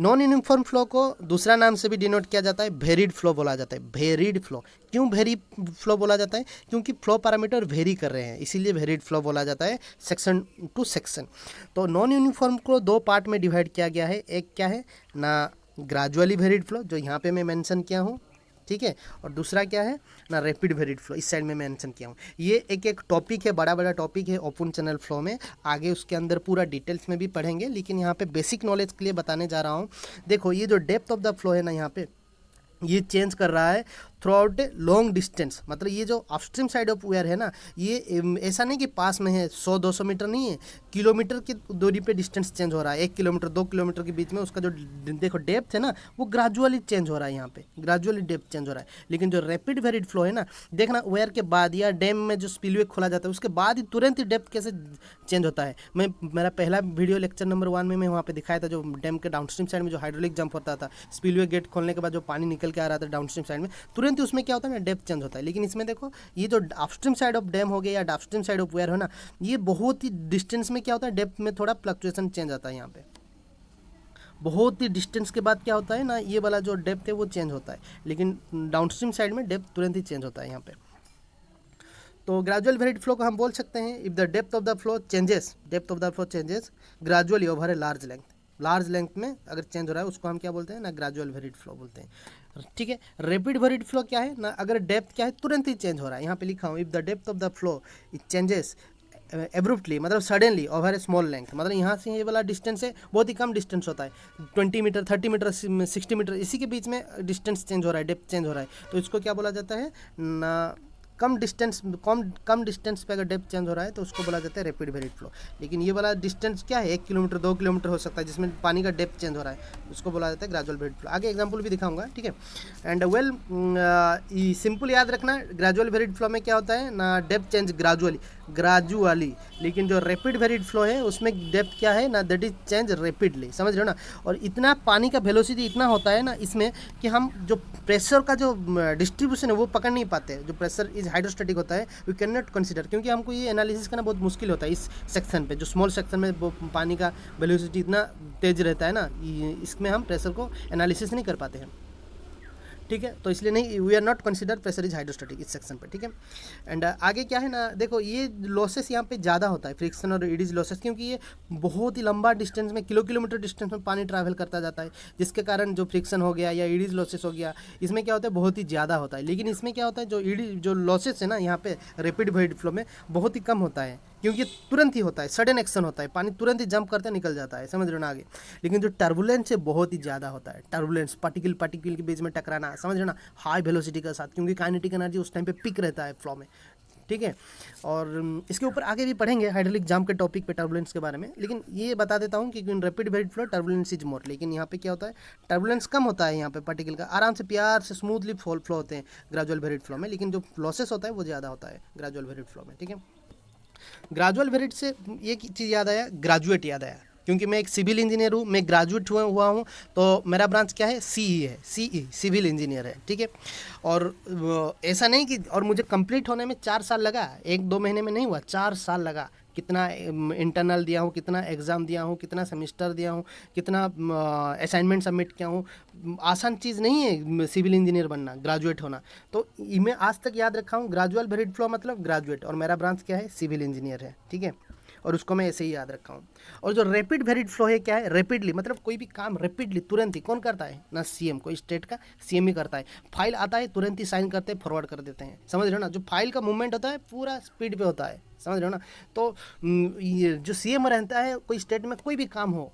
नॉन यूनिफॉर्म फ्लो को दूसरा नाम से भी डिनोट किया जाता है, वेरिड फ्लो बोला जाता है। वेरिड फ्लो क्यों वेरी फ्लो बोला जाता है, क्योंकि फ्लो पैरामीटर वेरी कर रहे हैं, इसीलिए वेरिड फ्लो बोला जाता है सेक्शन टू सेक्शन। तो नॉन यूनिफॉर्म को दो पार्ट में डिवाइड किया गया है, एक क्या है ना ग्रेजुअली वेरिड फ्लो जो यहाँ पे मैं मेंशन किया हूँ, ठीक है, और दूसरा क्या है ना रैपिड वेरिड फ्लो, इस साइड में मेंशन किया हूँ। ये एक एक टॉपिक है, बड़ा बड़ा टॉपिक है ओपन चैनल फ्लो में, आगे उसके अंदर पूरा डिटेल्स में भी पढ़ेंगे, लेकिन यहाँ पे बेसिक नॉलेज के लिए बताने जा रहा हूँ। देखो ये जो डेप्थ ऑफ द फ्लो है ना, यहाँ पे ये चेंज कर रहा है through out a long distance. मतलब ये जो अपस्ट्रीम साइड ऑफ वेयर है ना, ये ऐसा नहीं कि पास में है, 100-200 मीटर नहीं है, किलोमीटर की दूरी पे डिस्टेंस चेंज हो रहा है। 1 किलोमीटर 2 किलोमीटर के बीच में उसका जो देखो डेप्थ है ना, वो ग्रेजुअली चेंज हो रहा है। यहाँ पे ग्रेजुअली डेप्थ चेंज हो रहा है। लेकिन जो रैपिड वेरिड फ्लो है ना, देखना वेयर के बाद या डैम में जो स्पिलवे खोला जाता है उसके बाद ही तुरंत ही डेप्थ कैसे चेंज होता है। मेरा पहला वीडियो लेक्चर नंबर 1 में मैं वहाँ पे दिखाया था, जो डैम के डाउनस्ट्रीम साइड में जो हाइड्रोलिक जंप होता था, स्पिलवे गेट खोलने के बाद जो पानी निकल के आ रहा था डाउनस्ट्रीम साइड में, तुरंत ही उसमें क्या होता है ना, डेप्थ चेंज होता है। लेकिन इसमें देखो ये जो अपस्ट्रीम साइड ऑफ डैम हो गया या डाउनस्ट्रीम साइड ऑफ वेयर हो ना, ये बहुत ही डिस्टेंस में क्या होता है, डेप्थ में थोड़ा फ्लक्चुएशन चेंज आता है। यहाँ पे बहुत ही डिस्टेंस के बाद क्या होता है ना, ये वाला जो डेप्थ है वो चेंज होता है। लेकिन डाउनस्ट्रीम साइड में डेप्थ तुरंत ही चेंज होता है यहाँ पे। तो ग्रेजुअल वेरिड फ्लो को हम बोल सकते हैं, if the depth of the flow changes gradually over a large length में अगर चेंज हो रहा है उसको हम क्या बोलते हैं ना, ग्रेजुअल वेरिड फ्लो बोलते हैं। ठीक है। रैपिड वेरिड फ्लो क्या है ना, अगर डेप्थ क्या है तुरंत ही चेंज हो रहा है। यहाँ पे लिखा हूँ, if the depth of the flow it changes abruptly, मतलब suddenly over a small length, मतलब यहाँ से ये वाला डिस्टेंस है बहुत ही कम डिस्टेंस होता है, 20 मीटर 30 मीटर 60 मीटर, इसी के बीच में डिस्टेंस चेंज हो रहा है, डेप्थ चेंज हो रहा है, तो इसको क्या बोला जाता है ना, कम डिस्टेंस पे अगर डेप्थ चेंज हो रहा है तो उसको बोला जाता है रैपिड वेरिड फ्लो। लेकिन ये वाला डिस्टेंस क्या है, 1 किलोमीटर 2 किलोमीटर हो सकता है, जिसमें पानी का डेप्थ चेंज हो रहा है, उसको बोला जाता है ग्रेजुअल वेरिड फ्लो। आगे एग्जांपल भी दिखाऊंगा, ठीक है। एंड सिंपल याद रखना, ग्रेजुअल वेरिड फ्लो में क्या होता है ना, डेप्थ चेंज ग्रेजुअली, लेकिन जो रैपिड वेरिड फ्लो है उसमें डेप्थ क्या है ना, दैट इज चेंज रैपिडली, समझ रहे हो ना। और इतना पानी का वेलोसिटी इतना होता है ना इसमें कि हम जो प्रेशर का जो डिस्ट्रीब्यूशन है वो पकड़ नहीं पाते। जो प्रेशर इज हाइड्रोस्टैटिक होता है, वी कैन नॉट कंसिडर, क्योंकि हमको ये एनालिसिस करना बहुत मुश्किल होता है इस सेक्शन पे। जो स्मॉल सेक्शन में वो पानी का वेलोसिटी इतना तेज रहता है ना, इसमें हम प्रेशर को एनालिसिस नहीं कर पाते हैं, ठीक है। तो इसलिए नहीं, we are not consider pressure is hydrostatic इस सेक्शन पे, ठीक है। एंड आगे क्या है ना, देखो ये लॉसेस यहाँ पे ज़्यादा होता है, फ्रिक्शन और ईडीज लॉसेस, क्योंकि ये बहुत ही लंबा डिस्टेंस में किलोमीटर डिस्टेंस में पानी ट्रैवल करता जाता है, जिसके कारण जो फ्रिक्शन हो गया या ईडीज लॉसेस हो गया, इसमें क्या होता है बहुत ही ज़्यादा होता है। लेकिन इसमें क्या होता है, जो लॉसेस है ना यहाँ पे रैपिड वेरिड फ्लो में बहुत ही कम होता है, क्योंकि तुरंत ही होता है, सडन एक्शन होता है, पानी तुरंत ही जंप करते निकल जाता है, समझ रहे हो ना आगे। लेकिन जो टर्बुलेंस है बहुत ही ज़्यादा होता है, टर्बुलेंस पार्टिकल के बीच में टकराना, समझ रहे हो ना, हाई वेलोसिटी के साथ, क्योंकि काइनेटिक एनर्जी उस टाइम पे पिक रहता है फ्लो में, ठीक है। और इसके ऊपर आगे भी पढ़ेंगे हाइड्रोलिक जाम के टॉपिक पे टर्बुलेंस के बारे में, लेकिन ये बता देता हूँ कि in rapid varied flow turbulence is more. लेकिन यहाँ पे क्या होता है, टर्बुलेंस कम होता है, यहाँ पे पार्टिकल का आराम से प्यार से स्मूथली फ्लो होते हैं ग्रेजुअल वेरिड फ्लो में, लेकिन जो लॉसेस होता है वो ज़्यादा होता है ग्रेजुअल वेरिड फ्लो में, ठीक है। ग्रेजुअल वेरिड से एक चीज़ याद आया, ग्रेजुएट याद आया, क्योंकि मैं एक सिविल इंजीनियर हूँ, मैं ग्रेजुएट हुआ हूँ, तो मेरा ब्रांच क्या है, सीई है, सीई सिविल इंजीनियर है, ठीक है। और ऐसा नहीं कि, और मुझे कंप्लीट होने में 4 साल लगा, 1-2 महीने में नहीं हुआ, 4 साल लगा। कितना इंटरनल दिया हूँ, कितना एग्ज़ाम दिया हूँ, कितना सेमेस्टर दिया हूँ, कितना असाइनमेंट सबमिट किया हूँ। आसान चीज़ नहीं है सिविल इंजीनियर बनना, ग्रेजुएट होना। तो मैं आज तक याद रखा हूँ, ग्रेजुअल वेरिड फ्लो मतलब ग्रेजुएट, और मेरा ब्रांच क्या है, सिविल इंजीनियर है, ठीक है। और उसको मैं ऐसे ही याद रखा हूँ। और जो रैपिड वेरिड फ्लो है क्या है, रैपिडली मतलब कोई भी काम रैपिडली तुरंत ही कौन करता है ना, सीएम, कोई स्टेट का सीएम ही करता है। फाइल आता है तुरंत ही साइन करते हैं, फॉरवर्ड कर देते हैं, समझ रहे हो ना। जो फाइल का मूवमेंट होता है पूरा स्पीड पे होता है, समझ रहे हो ना। तो ये जो सीएम रहता है कोई स्टेट में, कोई भी काम हो,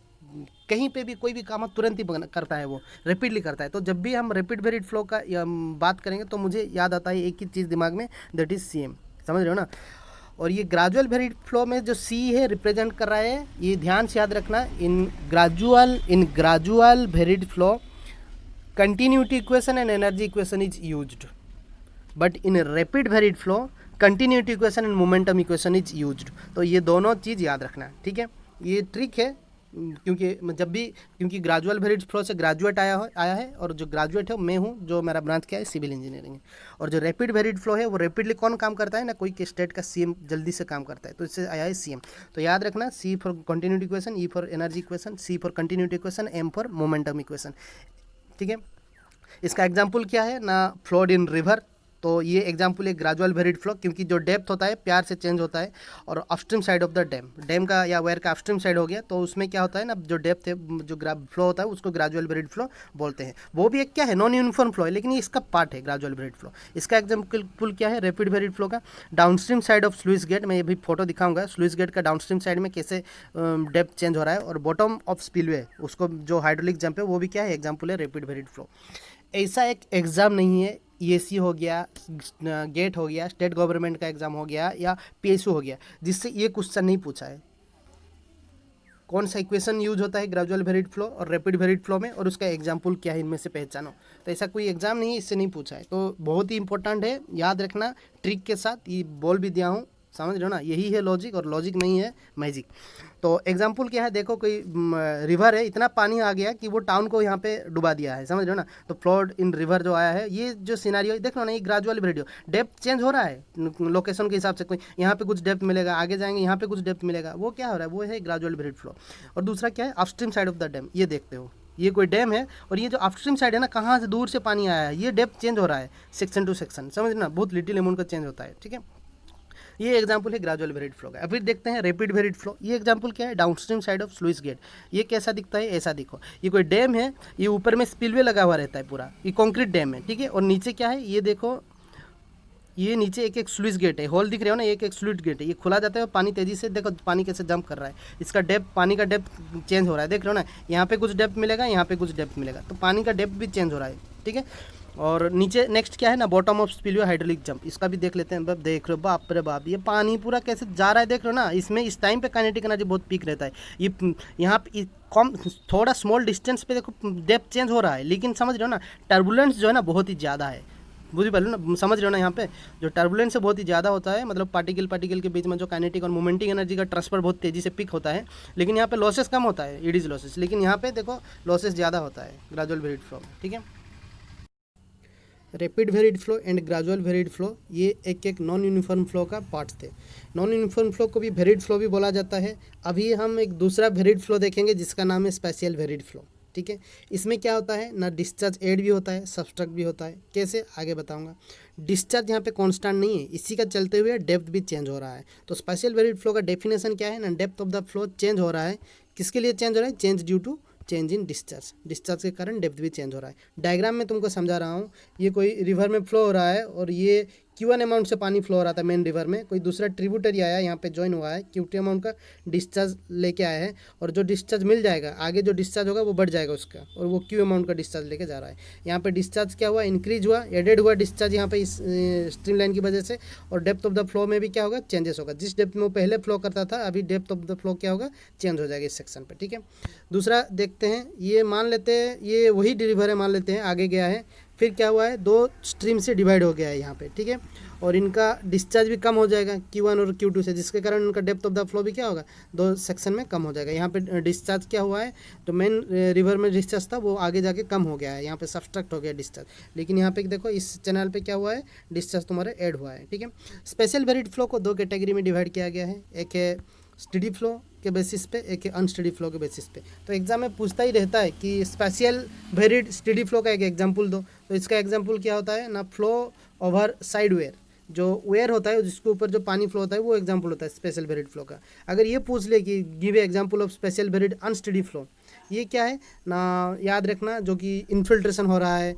कहीं पे भी कोई भी काम तुरंत ही करता है, वो रैपिडली करता है। तो जब भी हम रैपिड वेरिड फ्लो का बात करेंगे तो मुझे याद आता है एक ही चीज़ दिमाग में, दैट इज़ सीएम, समझ रहे हो ना। और ये ग्रेजुअल वेरिड फ्लो में जो सी है रिप्रेजेंट कर रहा है, ये ध्यान से याद रखना, in gradual varied flow continuity equation and energy equation is used, but in rapid varied flow continuity equation and momentum equation is used. तो ये दोनों चीज़ याद रखना, ठीक है। ये ट्रिक है, क्योंकि ग्रेजुअल वेरिड फ्लो से ग्रेजुएट आया है, और जो ग्रेजुएट है मैं हूँ, जो मेरा ब्रांच क्या है, सिविल इंजीनियरिंग है। और जो रैपिड वेरिड फ्लो है वो रैपिडली कौन काम करता है ना, कोई के स्टेट का सीएम जल्दी से काम करता है, तो इससे आया है सीएम। तो याद रखना, C for continuity equation, E for energy equation, C for continuity equation, M for momentum equation, ठीक है। इसका एग्जाम्पल क्या है ना, फ्लोड इन रिवर। तो ये एग्जाम्पल है ग्रेजुअल वेरिड फ्लो, क्योंकि जो डेप्थ होता है प्यार से चेंज होता है, और upstream side of the dam का या वेयर का अपस्ट्रीम साइड हो गया, तो उसमें क्या होता है ना, जो डेप्थ है, जो फ्लो होता है उसको ग्रेजुअल वेरिड फ्लो बोलते हैं। वो भी एक क्या है, नॉन यूनिफॉर्म फ्लो है, लेकिन ये इसका पार्ट है ग्रेजुअल वेरिड फ्लो। इसका एग्जाम्पल क्या है, रैपिड वेरिड फ्लो का downstream side of sluice gate. मैं ये भी फोटो दिखाऊंगा, स्लुइस गेट का डाउनस्ट्रीम साइड में कैसे डेप्थ चेंज हो रहा है, और बॉटम ऑफ स्पिलवे, उसको जो हाइड्रोलिक जंप है वो भी क्या है, एग्जाम्पल है रैपिड वेरिड फ्लो। ऐसा एक एग्जाम नहीं है ईएसी हो गया, गेट हो गया, स्टेट गवर्नमेंट का एग्ज़ाम हो गया, या पीएसयू हो गया, जिससे ये क्वेश्चन नहीं पूछा है। कौन सा इक्वेशन यूज होता है ग्रेजुअल वेरिड फ्लो और रैपिड वेरिड फ्लो में, और उसका एग्जाम्पल क्या है, इनमें से पहचानो। तो ऐसा कोई एग्जाम नहीं है, इससे नहीं पूछा है, तो बहुत ही इंपॉर्टेंट है, याद रखना ट्रिक के साथ। ये बोल भी दिया हूँ, समझ रहे हो ना, यही है लॉजिक, और लॉजिक नहीं है मैजिक। तो एग्जाम्पल क्या है, देखो कोई रिवर है, इतना पानी आ गया कि वो टाउन को यहाँ पे डुबा दिया है, समझ रहे हो ना। तो फ्लड इन रिवर जो आया है, ये जो सिनेरियो देख लो ना, ये ग्रेजुअल वेरिड, डेप्थ चेंज हो रहा है लोकेशन के हिसाब से। कोई यहाँ पे कुछ डेप्थ मिलेगा, आगे जाएंगे यहाँ पे कुछ डेप्थ मिलेगा, वो क्या हो रहा है, वो है ग्रेजुअल वेरिड फ्लो। और दूसरा क्या है, upstream side of the dam, ये देखते हो, ये कोई डैम है, और ये जो अपस्ट्रीम साइड है ना, कहाँ से दूर से पानी आया है, ये डेप्थ चेंज हो रहा है सेक्शन टू सेक्शन, समझना, बहुत लिटिल अमाउंट का चेंज होता है, ठीक है। ये एग्जाम्पल है ग्रेजुअल वेरिड फ्लो का। फिर देखते हैं रैपिड वेरिड फ्लो। ये एग्जाम्पल क्या है, downstream side of sluice gate. ये कैसा दिखता है, ऐसा देखो, ये कोई डैम है, ये ऊपर में स्पिलवे लगा हुआ रहता है पूरा, ये कंक्रीट डैम है, ठीक है। और नीचे क्या है, ये देखो, ये नीचे एक एक स्लुइस गेट है, होल दिख रहे हो ना, एक एक स्लुइस गेट है, ये खुला जाता है और पानी तेजी से, देखो पानी कैसे जंप कर रहा है, इसका डेप्थ, पानी का डेप्थ चेंज हो रहा है, देख रहे हो ना, यहाँ पे कुछ डेप्थ मिलेगा, यहाँ पे कुछ डेप्थ मिलेगा, तो पानी का डेप्थ भी चेंज हो रहा है, ठीक है। और नीचे नेक्स्ट क्या है ना, bottom of spillway hydraulic jump, इसका भी देख लेते हैं। अब देख रहे हो, बाप रे बाप, ये पानी पूरा कैसे जा रहा है, देख रहे हो ना, इसमें इस टाइम पे काइनेटिक एनर्जी बहुत पीक रहता है। ये यहाँ पे कम, थोड़ा स्मॉल डिस्टेंस पे देखो डेप्थ चेंज हो रहा है, लेकिन समझ रहे हो ना, टर्बुलेंस जो है ना बहुत ही ज़्यादा है, बुझी पालो ना, समझ रहे हो ना, यहाँ पे जो टर्बुलेंस है बहुत ही ज़्यादा होता है, मतलब पार्टिकल के बीच में जो काइनेटिक और मोमेंटिक एनर्जी का ट्रांसफर बहुत तेज़ी से पिक होता है, लेकिन यहाँ पे लॉसेस कम होता है, ईडीज लॉसेस, लेकिन यहाँ पे देखो लॉसेस ज़्यादा होता है ग्रेजुअल वेरिड फ्लो में, ठीक है। Rapid varied flow and gradual varied flow, ये एक एक नॉन यूनिफॉर्म फ्लो का पार्ट थे। नॉन यूनिफॉर्म फ्लो को भी वेरिड फ्लो भी बोला जाता है। अभी हम एक दूसरा वेरिड फ्लो देखेंगे जिसका नाम है स्पेशियल वेरिड फ्लो, ठीक है। इसमें क्या होता है ना, डिस्चार्ज एड भी होता है, सब्सट्रैक्ट भी होता है। कैसे, आगे बताऊंगा। डिस्चार्ज यहाँ पे कांस्टेंट नहीं है, इसी का चलते हुए डेप्थ भी चेंज हो रहा है। तो स्पेशल वेरिड फ्लो का डेफिनेशन क्या है ना, depth of the flow change हो रहा है, किसके लिए चेंज हो रहा है, change due to change in discharge, discharge के कारण डेप्थ भी चेंज हो रहा है। डायग्राम में तुमको समझा रहा हूँ, ये कोई रिवर में फ्लो हो रहा है, और ये Q1 अमाउंट से पानी फ्लो हो रहा था मेन रिवर में, कोई दूसरा ट्रिब्यूटरी आया यहाँ पे ज्वाइन हुआ है, Q2 अमाउंट का डिस्चार्ज लेके आया है, और जो डिस्चार्ज मिल जाएगा, आगे जो डिस्चार्ज होगा वो बढ़ जाएगा उसका, और वो Q अमाउंट का डिस्चार्ज लेके जा रहा है। यहाँ पे डिस्चार्ज क्या हुआ, इंक्रीज हुआ, एडेड हुआ डिस्चार्ज यहाँ पे इस स्ट्रीम लाइन की वजह से। और डेप्थ ऑफ द फ्लो में भी क्या होगा, चेंजेस होगा, जिस डेप्थ में वो पहले फ्लो करता था, अभी डेप्थ ऑफ द फ्लो क्या होगा, चेंज हो जाएगा इस सेक्शन पर, ठीक है। दूसरा देखते हैं, ये मान लेते हैं ये वही रिवर है, मान लेते हैं आगे गया है, फिर क्या हुआ है, दो स्ट्रीम से डिवाइड हो गया है यहाँ पे, ठीक है। और इनका डिस्चार्ज भी कम हो जाएगा Q1 और Q2 से, जिसके कारण उनका डेप्थ ऑफ द फ्लो भी क्या होगा, दो सेक्शन में कम हो जाएगा। यहाँ पे डिस्चार्ज क्या हुआ है, तो मेन रिवर में डिस्चार्ज था वो आगे जाके कम हो गया है, यहाँ पे सब्सट्रैक्ट हो गया डिस्चार्ज, लेकिन यहाँ पे देखो इस चैनल पे क्या हुआ है, डिस्चार्ज तुम्हारे ऐड हुआ है, ठीक है। स्पेशल वेरिड फ्लो को दो कैटेगरी में डिवाइड किया गया है, एक है स्टडी फ्लो के बेसिस पे, एक है अनस्टडी फ्लो के बेसिस पे। तो एग्जाम में पूछता ही रहता है कि स्पेशल वेरिड स्टडी फ्लो का एक एग्जाम्पल दो, तो इसका एग्जाम्पल क्या होता है ना, फ्लो ओवर साइड वेयर, जो वेयर होता है जिसके ऊपर जो पानी फ्लो होता है वो एग्जाम्पल होता है स्पेशल वेरिड फ्लो का। अगर ये पूछ ले कि give a example of special varied unsteady flow, ये क्या है ना, याद रखना, जो कि इन्फिल्ट्रेशन हो रहा है,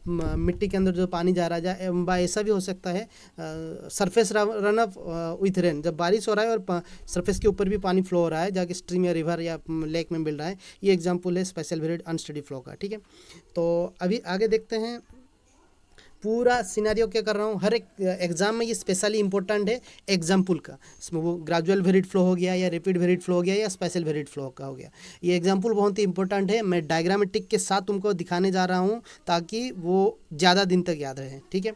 मिट्टी के अंदर जो पानी जा रहा है, या ऐसा भी हो सकता है surface run up with rain, जब बारिश हो रहा है और सरफेस के ऊपर भी पानी फ्लो हो रहा है, जाके स्ट्रीम या रिवर या लेक में मिल रहा है, ये एग्जाम्पल है स्पेशल वेरिड अनस्टडी फ्लो का, ठीक है। तो अभी आगे देखते हैं, पूरा सिनेरियो क्या कर रहा हूँ, हर एक एग्जाम में ये स्पेशली इंपॉर्टेंट है एग्जाम्पल का, इसमें वो ग्रेजुअल वेरिड फ्लो हो गया, या रैपिड वेरिड फ्लो हो गया, या स्पेशल वेरिड फ्लो का हो गया, ये एग्जाम्पल बहुत ही इंपॉर्टेंट है। मैं डायग्रामेटिक के साथ तुमको दिखाने जा रहा हूँ ताकि वो ज़्यादा दिन तक याद रहे, ठीक है।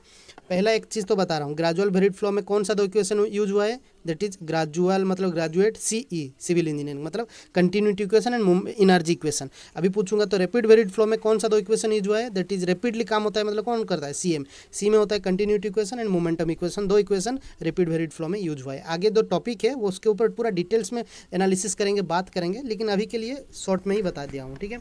पहला एक चीज़ तो बता रहा हूँ, ग्रेजुअल वेरिड फ्लो में कौन सा दो इक्वेशन यूज हुआ है, दैट इज ग्रेजुअल मतलब ग्रेजुएट, CE सिविल इंजीनियरिंग मतलब continuity equation and energy equation. अभी पूछूंगा तो रैपिड वेरिड फ्लो में कौन सा दो इक्वेशन यूज हुआ है, दैट इज रैपिडली काम होता है, मतलब कौन करता है, CM, C में होता है continuity equation and momentum equation, दो इक्वेशन रैपिड वेरिड फ्लो में यूज हुआ है। आगे दो टॉपिक है वो उसके ऊपर पूरा डिटेल्स में एनालिसिस करेंगे, बात करेंगे, लेकिन अभी के लिए शॉर्ट में ही बता दिया हूँ, ठीक है।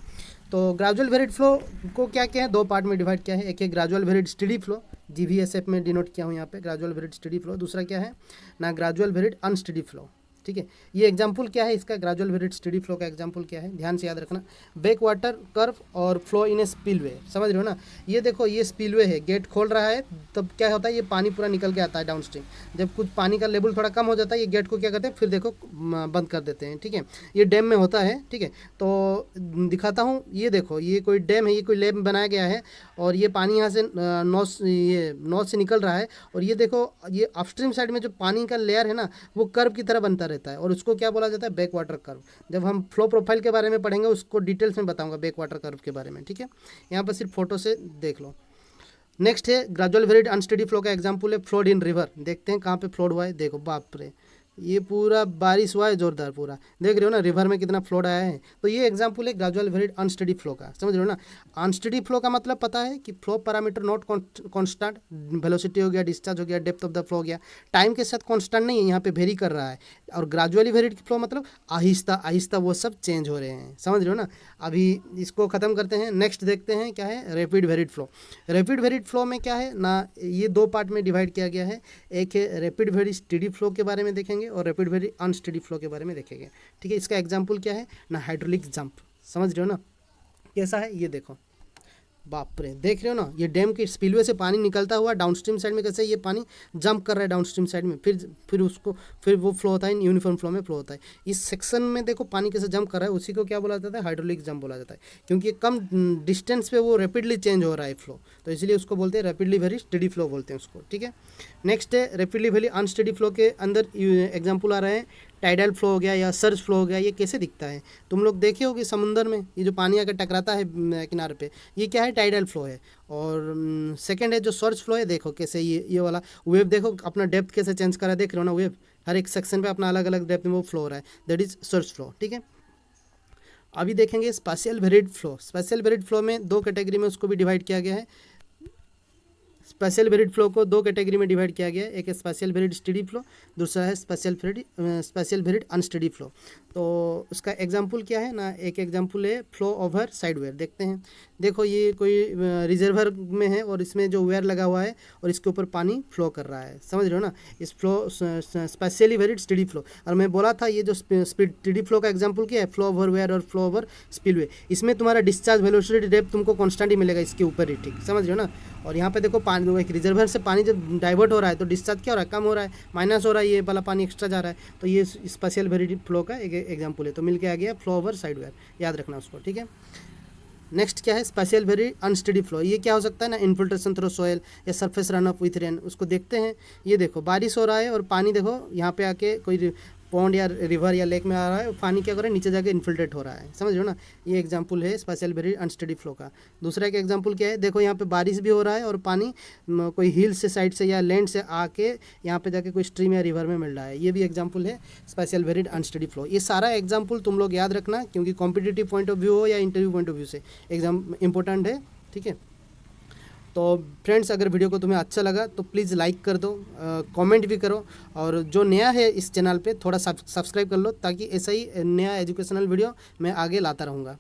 तो ग्रेजुअल वेरिड फ्लो को क्या क्या है, दो पार्ट में डिवाइड किया है, एक है gradual varied steady flow, GVSF में डिनोट किया हूँ यहाँ पे ग्रेजुअल वेरिड स्टडी फ्लो, दूसरा क्या है ना, ग्रेजुअल वेरिड अनस्टडी फ्लो, ठीक है। ये एग्जाम्पल क्या है इसका, ग्रेजुअल वेरिड स्टडी फ्लो का एग्जाम्पल क्या है, ध्यान से याद रखना। बैक वाटर कर्व और फ्लो इन ए स्पिलवे, समझ रहे हो ना। ये देखो ये स्पिलवे है, गेट खोल रहा है तब क्या होता है, ये पानी पूरा निकल के आता है डाउन स्ट्रीम। जब कुछ पानी का लेवल थोड़ा कम हो जाता है, ये गेट को क्या करते हैं फिर देखो बंद कर देते हैं, ठीक है। ये डैम में होता है, ठीक है। तो दिखाता हूँ, ये देखो ये कोई डैम है, ये कोई लैब बनाया गया है और ये पानी यहाँ से नॉर्थ से निकल रहा है। और ये देखो ये अपस्ट्रीम साइड में जो पानी का लेयर है ना, वो कर्व की तरह बनता रहता है और उसको क्या बोला जाता है, बैक वाटर कर्व। जब हम फ्लो प्रोफाइल के बारे में पढ़ेंगे उसको डिटेल्स में बताऊंगा बैक वाटर कर्व के बारे में, ठीक है। यहाँ पर सिर्फ फोटो से देख लो। नेक्स्ट है ग्रेजुअल वेरिड अनस्टेडी फ्लो का एग्जांपल है फ्लोड इन रिवर। देखते हैं कहाँ पे फ्लोड हुआ है, देखो बाप रे, ये पूरा बारिश हुआ है जोरदार, पूरा देख रहे हो ना रिवर में कितना फ्लोड आया है। तो ये एग्जांपल है ग्रेजुअल वेरिड अनस्टेडी फ्लो का, समझ रहे हो ना। अनस्टेडी फ्लो का मतलब पता है कि flow parameter not constant, velocity हो गया, डिस्चार्ज हो गया, डेप्थ ऑफ द फ्लो हो गया, टाइम के साथ कांस्टेंट नहीं है, यहाँ पे वेरी कर रहा है। और ग्रेजुअली वेरिड फ्लो मतलब आहिस्ता आहिस्ता वो सब चेंज हो रहे हैं, समझ रहे हो ना। अभी इसको ख़त्म करते हैं, नेक्स्ट देखते हैं क्या है, rapid varied flow. Rapid varied flow में क्या है ना, ये दो पार्ट में डिवाइड किया गया है। एक है रैपिड वेरी स्टेडी फ्लो के बारे में देखेंगे और रैपिड वेरी अनस्टेडी फ्लो के बारे में देखेंगे, ठीक है। इसका एग्जांपल क्या है ना, हाइड्रोलिक जंप, समझ रहे हो ना। कैसा है ये देखो, बाप रे, देख रहे हो ना, ये डैम के स्पिलवे से पानी निकलता हुआ डाउनस्ट्रीम साइड में कैसे ये पानी जंप कर रहा है डाउनस्ट्रीम साइड में, फिर वो फ्लो होता है, यूनिफॉर्म फ्लो में फ्लो होता है। इस सेक्शन में देखो पानी कैसे जंप कर रहा है, उसी को क्या बोला जाता है, हाइड्रोलिक जंप बोला जाता है। क्योंकि ये कम डिस्टेंस पे वो रैपिडली चेंज हो रहा है फ्लो, तो इसलिए उसको बोलते हैं रैपिडली वेरी स्टेडी फ्लो बोलते हैं उसको, ठीक है। नेक्स्ट है रैपिडली वेरी अनस्टेडी फ्लो के अंदर एग्जाम्पल आ रहे हैं टाइडल फ्लो हो गया या सर्ज फ्लो हो गया। ये कैसे दिखता है, तुम लोग देखे होगे समुंदर में ये जो पानी आकर टकराता है किनारे पे, ये क्या है, टाइडल फ्लो है। और सेकंड है जो सर्ज फ्लो है, देखो कैसे ये वाला वेव देखो अपना डेप्थ कैसे चेंज कर रहा है, देख रहे हो ना वेव, हर एक सेक्शन पे अपना अलग अलग डेप्थ में वो फ्लो हो रहा है, दैट इज सर्ज फ्लो, ठीक है। अभी देखेंगे special varied flow. Special varied flow में दो कैटेगरी में उसको भी डिवाइड किया गया है। स्पेशल वेरिड फ्लो को दो कैटेगरी में डिवाइड किया गया है, एक है स्पेशल वेरिड स्टेडी फ्लो, दूसरा है स्पेशल वेरिड अनस्टेडी फ्लो। तो उसका एग्जांपल क्या है ना, एक एग्जांपल है फ्लो ओवर साइड वेयर। देखते हैं, देखो ये कोई रिजर्वर में है और इसमें जो वेयर लगा हुआ है और इसके ऊपर पानी फ्लो कर रहा है, समझ रहे हो ना। इस flow specially varied steady flow. और मैं बोला था ये जो स्टेडी फ्लो का एग्जांपल क्या है, फ्लो ओवर वेयर और फ्लो ओवर स्पिलवे। इसमें तुम्हारा डिस्चार्ज वेलोसिटी डेप्थ तुमको कांस्टेंट ही मिलेगा इसके ऊपर ही, ठीक, समझ रहे हो ना। और यहाँ पे देखो पानी एक रिजर्वर से पानी जब डाइवर्ट हो रहा है तो डिस्चार्ज क्या हो रहा है, कम हो रहा है, माइनस हो रहा है, ये वाला पानी एक्स्ट्रा जा रहा है। तो ये स्पेशल वेरिड फ्लो का एक एग्जांपल है। तो मिल के आ गया फ्लो ओवर साइड वेयर, याद रखना उसको, ठीक है। नेक्स्ट क्या है, स्पेशल वेरी अनस्टेडी फ्लो। ये क्या हो सकता है ना, इन्फिल्ट्रेशन थ्रू सॉइल या surface run up with rain. उसको देखते हैं, ये देखो बारिश हो रहा है और पानी देखो यहाँ पे आके कोई पॉन्ड या रिवर या लेक में आ रहा है, पानी क्या कर रहा है, नीचे जाके इन्फिल्ट्रेट हो रहा है, समझ रहे हो ना। ये एग्जांपल है स्पेशल वेरी अनस्टेडी फ्लो का। दूसरा एक एग्जांपल क्या है, देखो यहाँ पे बारिश भी हो रहा है और पानी कोई हिल से साइड से या लैंड से आके यहाँ पे जाके कोई स्ट्रीम या रिवर में मिल रहा है। ये भी एग्जांपल है स्पेशल वेरी अनस्टेडी फ्लो। ये सारा एग्जांपल तुम लोग याद रखना, क्योंकि कॉम्पिटिटिव पॉइंट ऑफ व्यू हो या इंटरव्यू पॉइंट ऑफ व्यू से एग्जाम इंपॉर्टेंट है, ठीक है। तो फ्रेंड्स अगर वीडियो को तुम्हें अच्छा लगा तो प्लीज़ लाइक कर दो, कमेंट भी करो, और जो नया है इस चैनल पे थोड़ा सब्सक्राइब कर लो, ताकि ऐसा ही नया एजुकेशनल वीडियो मैं आगे लाता रहूँगा।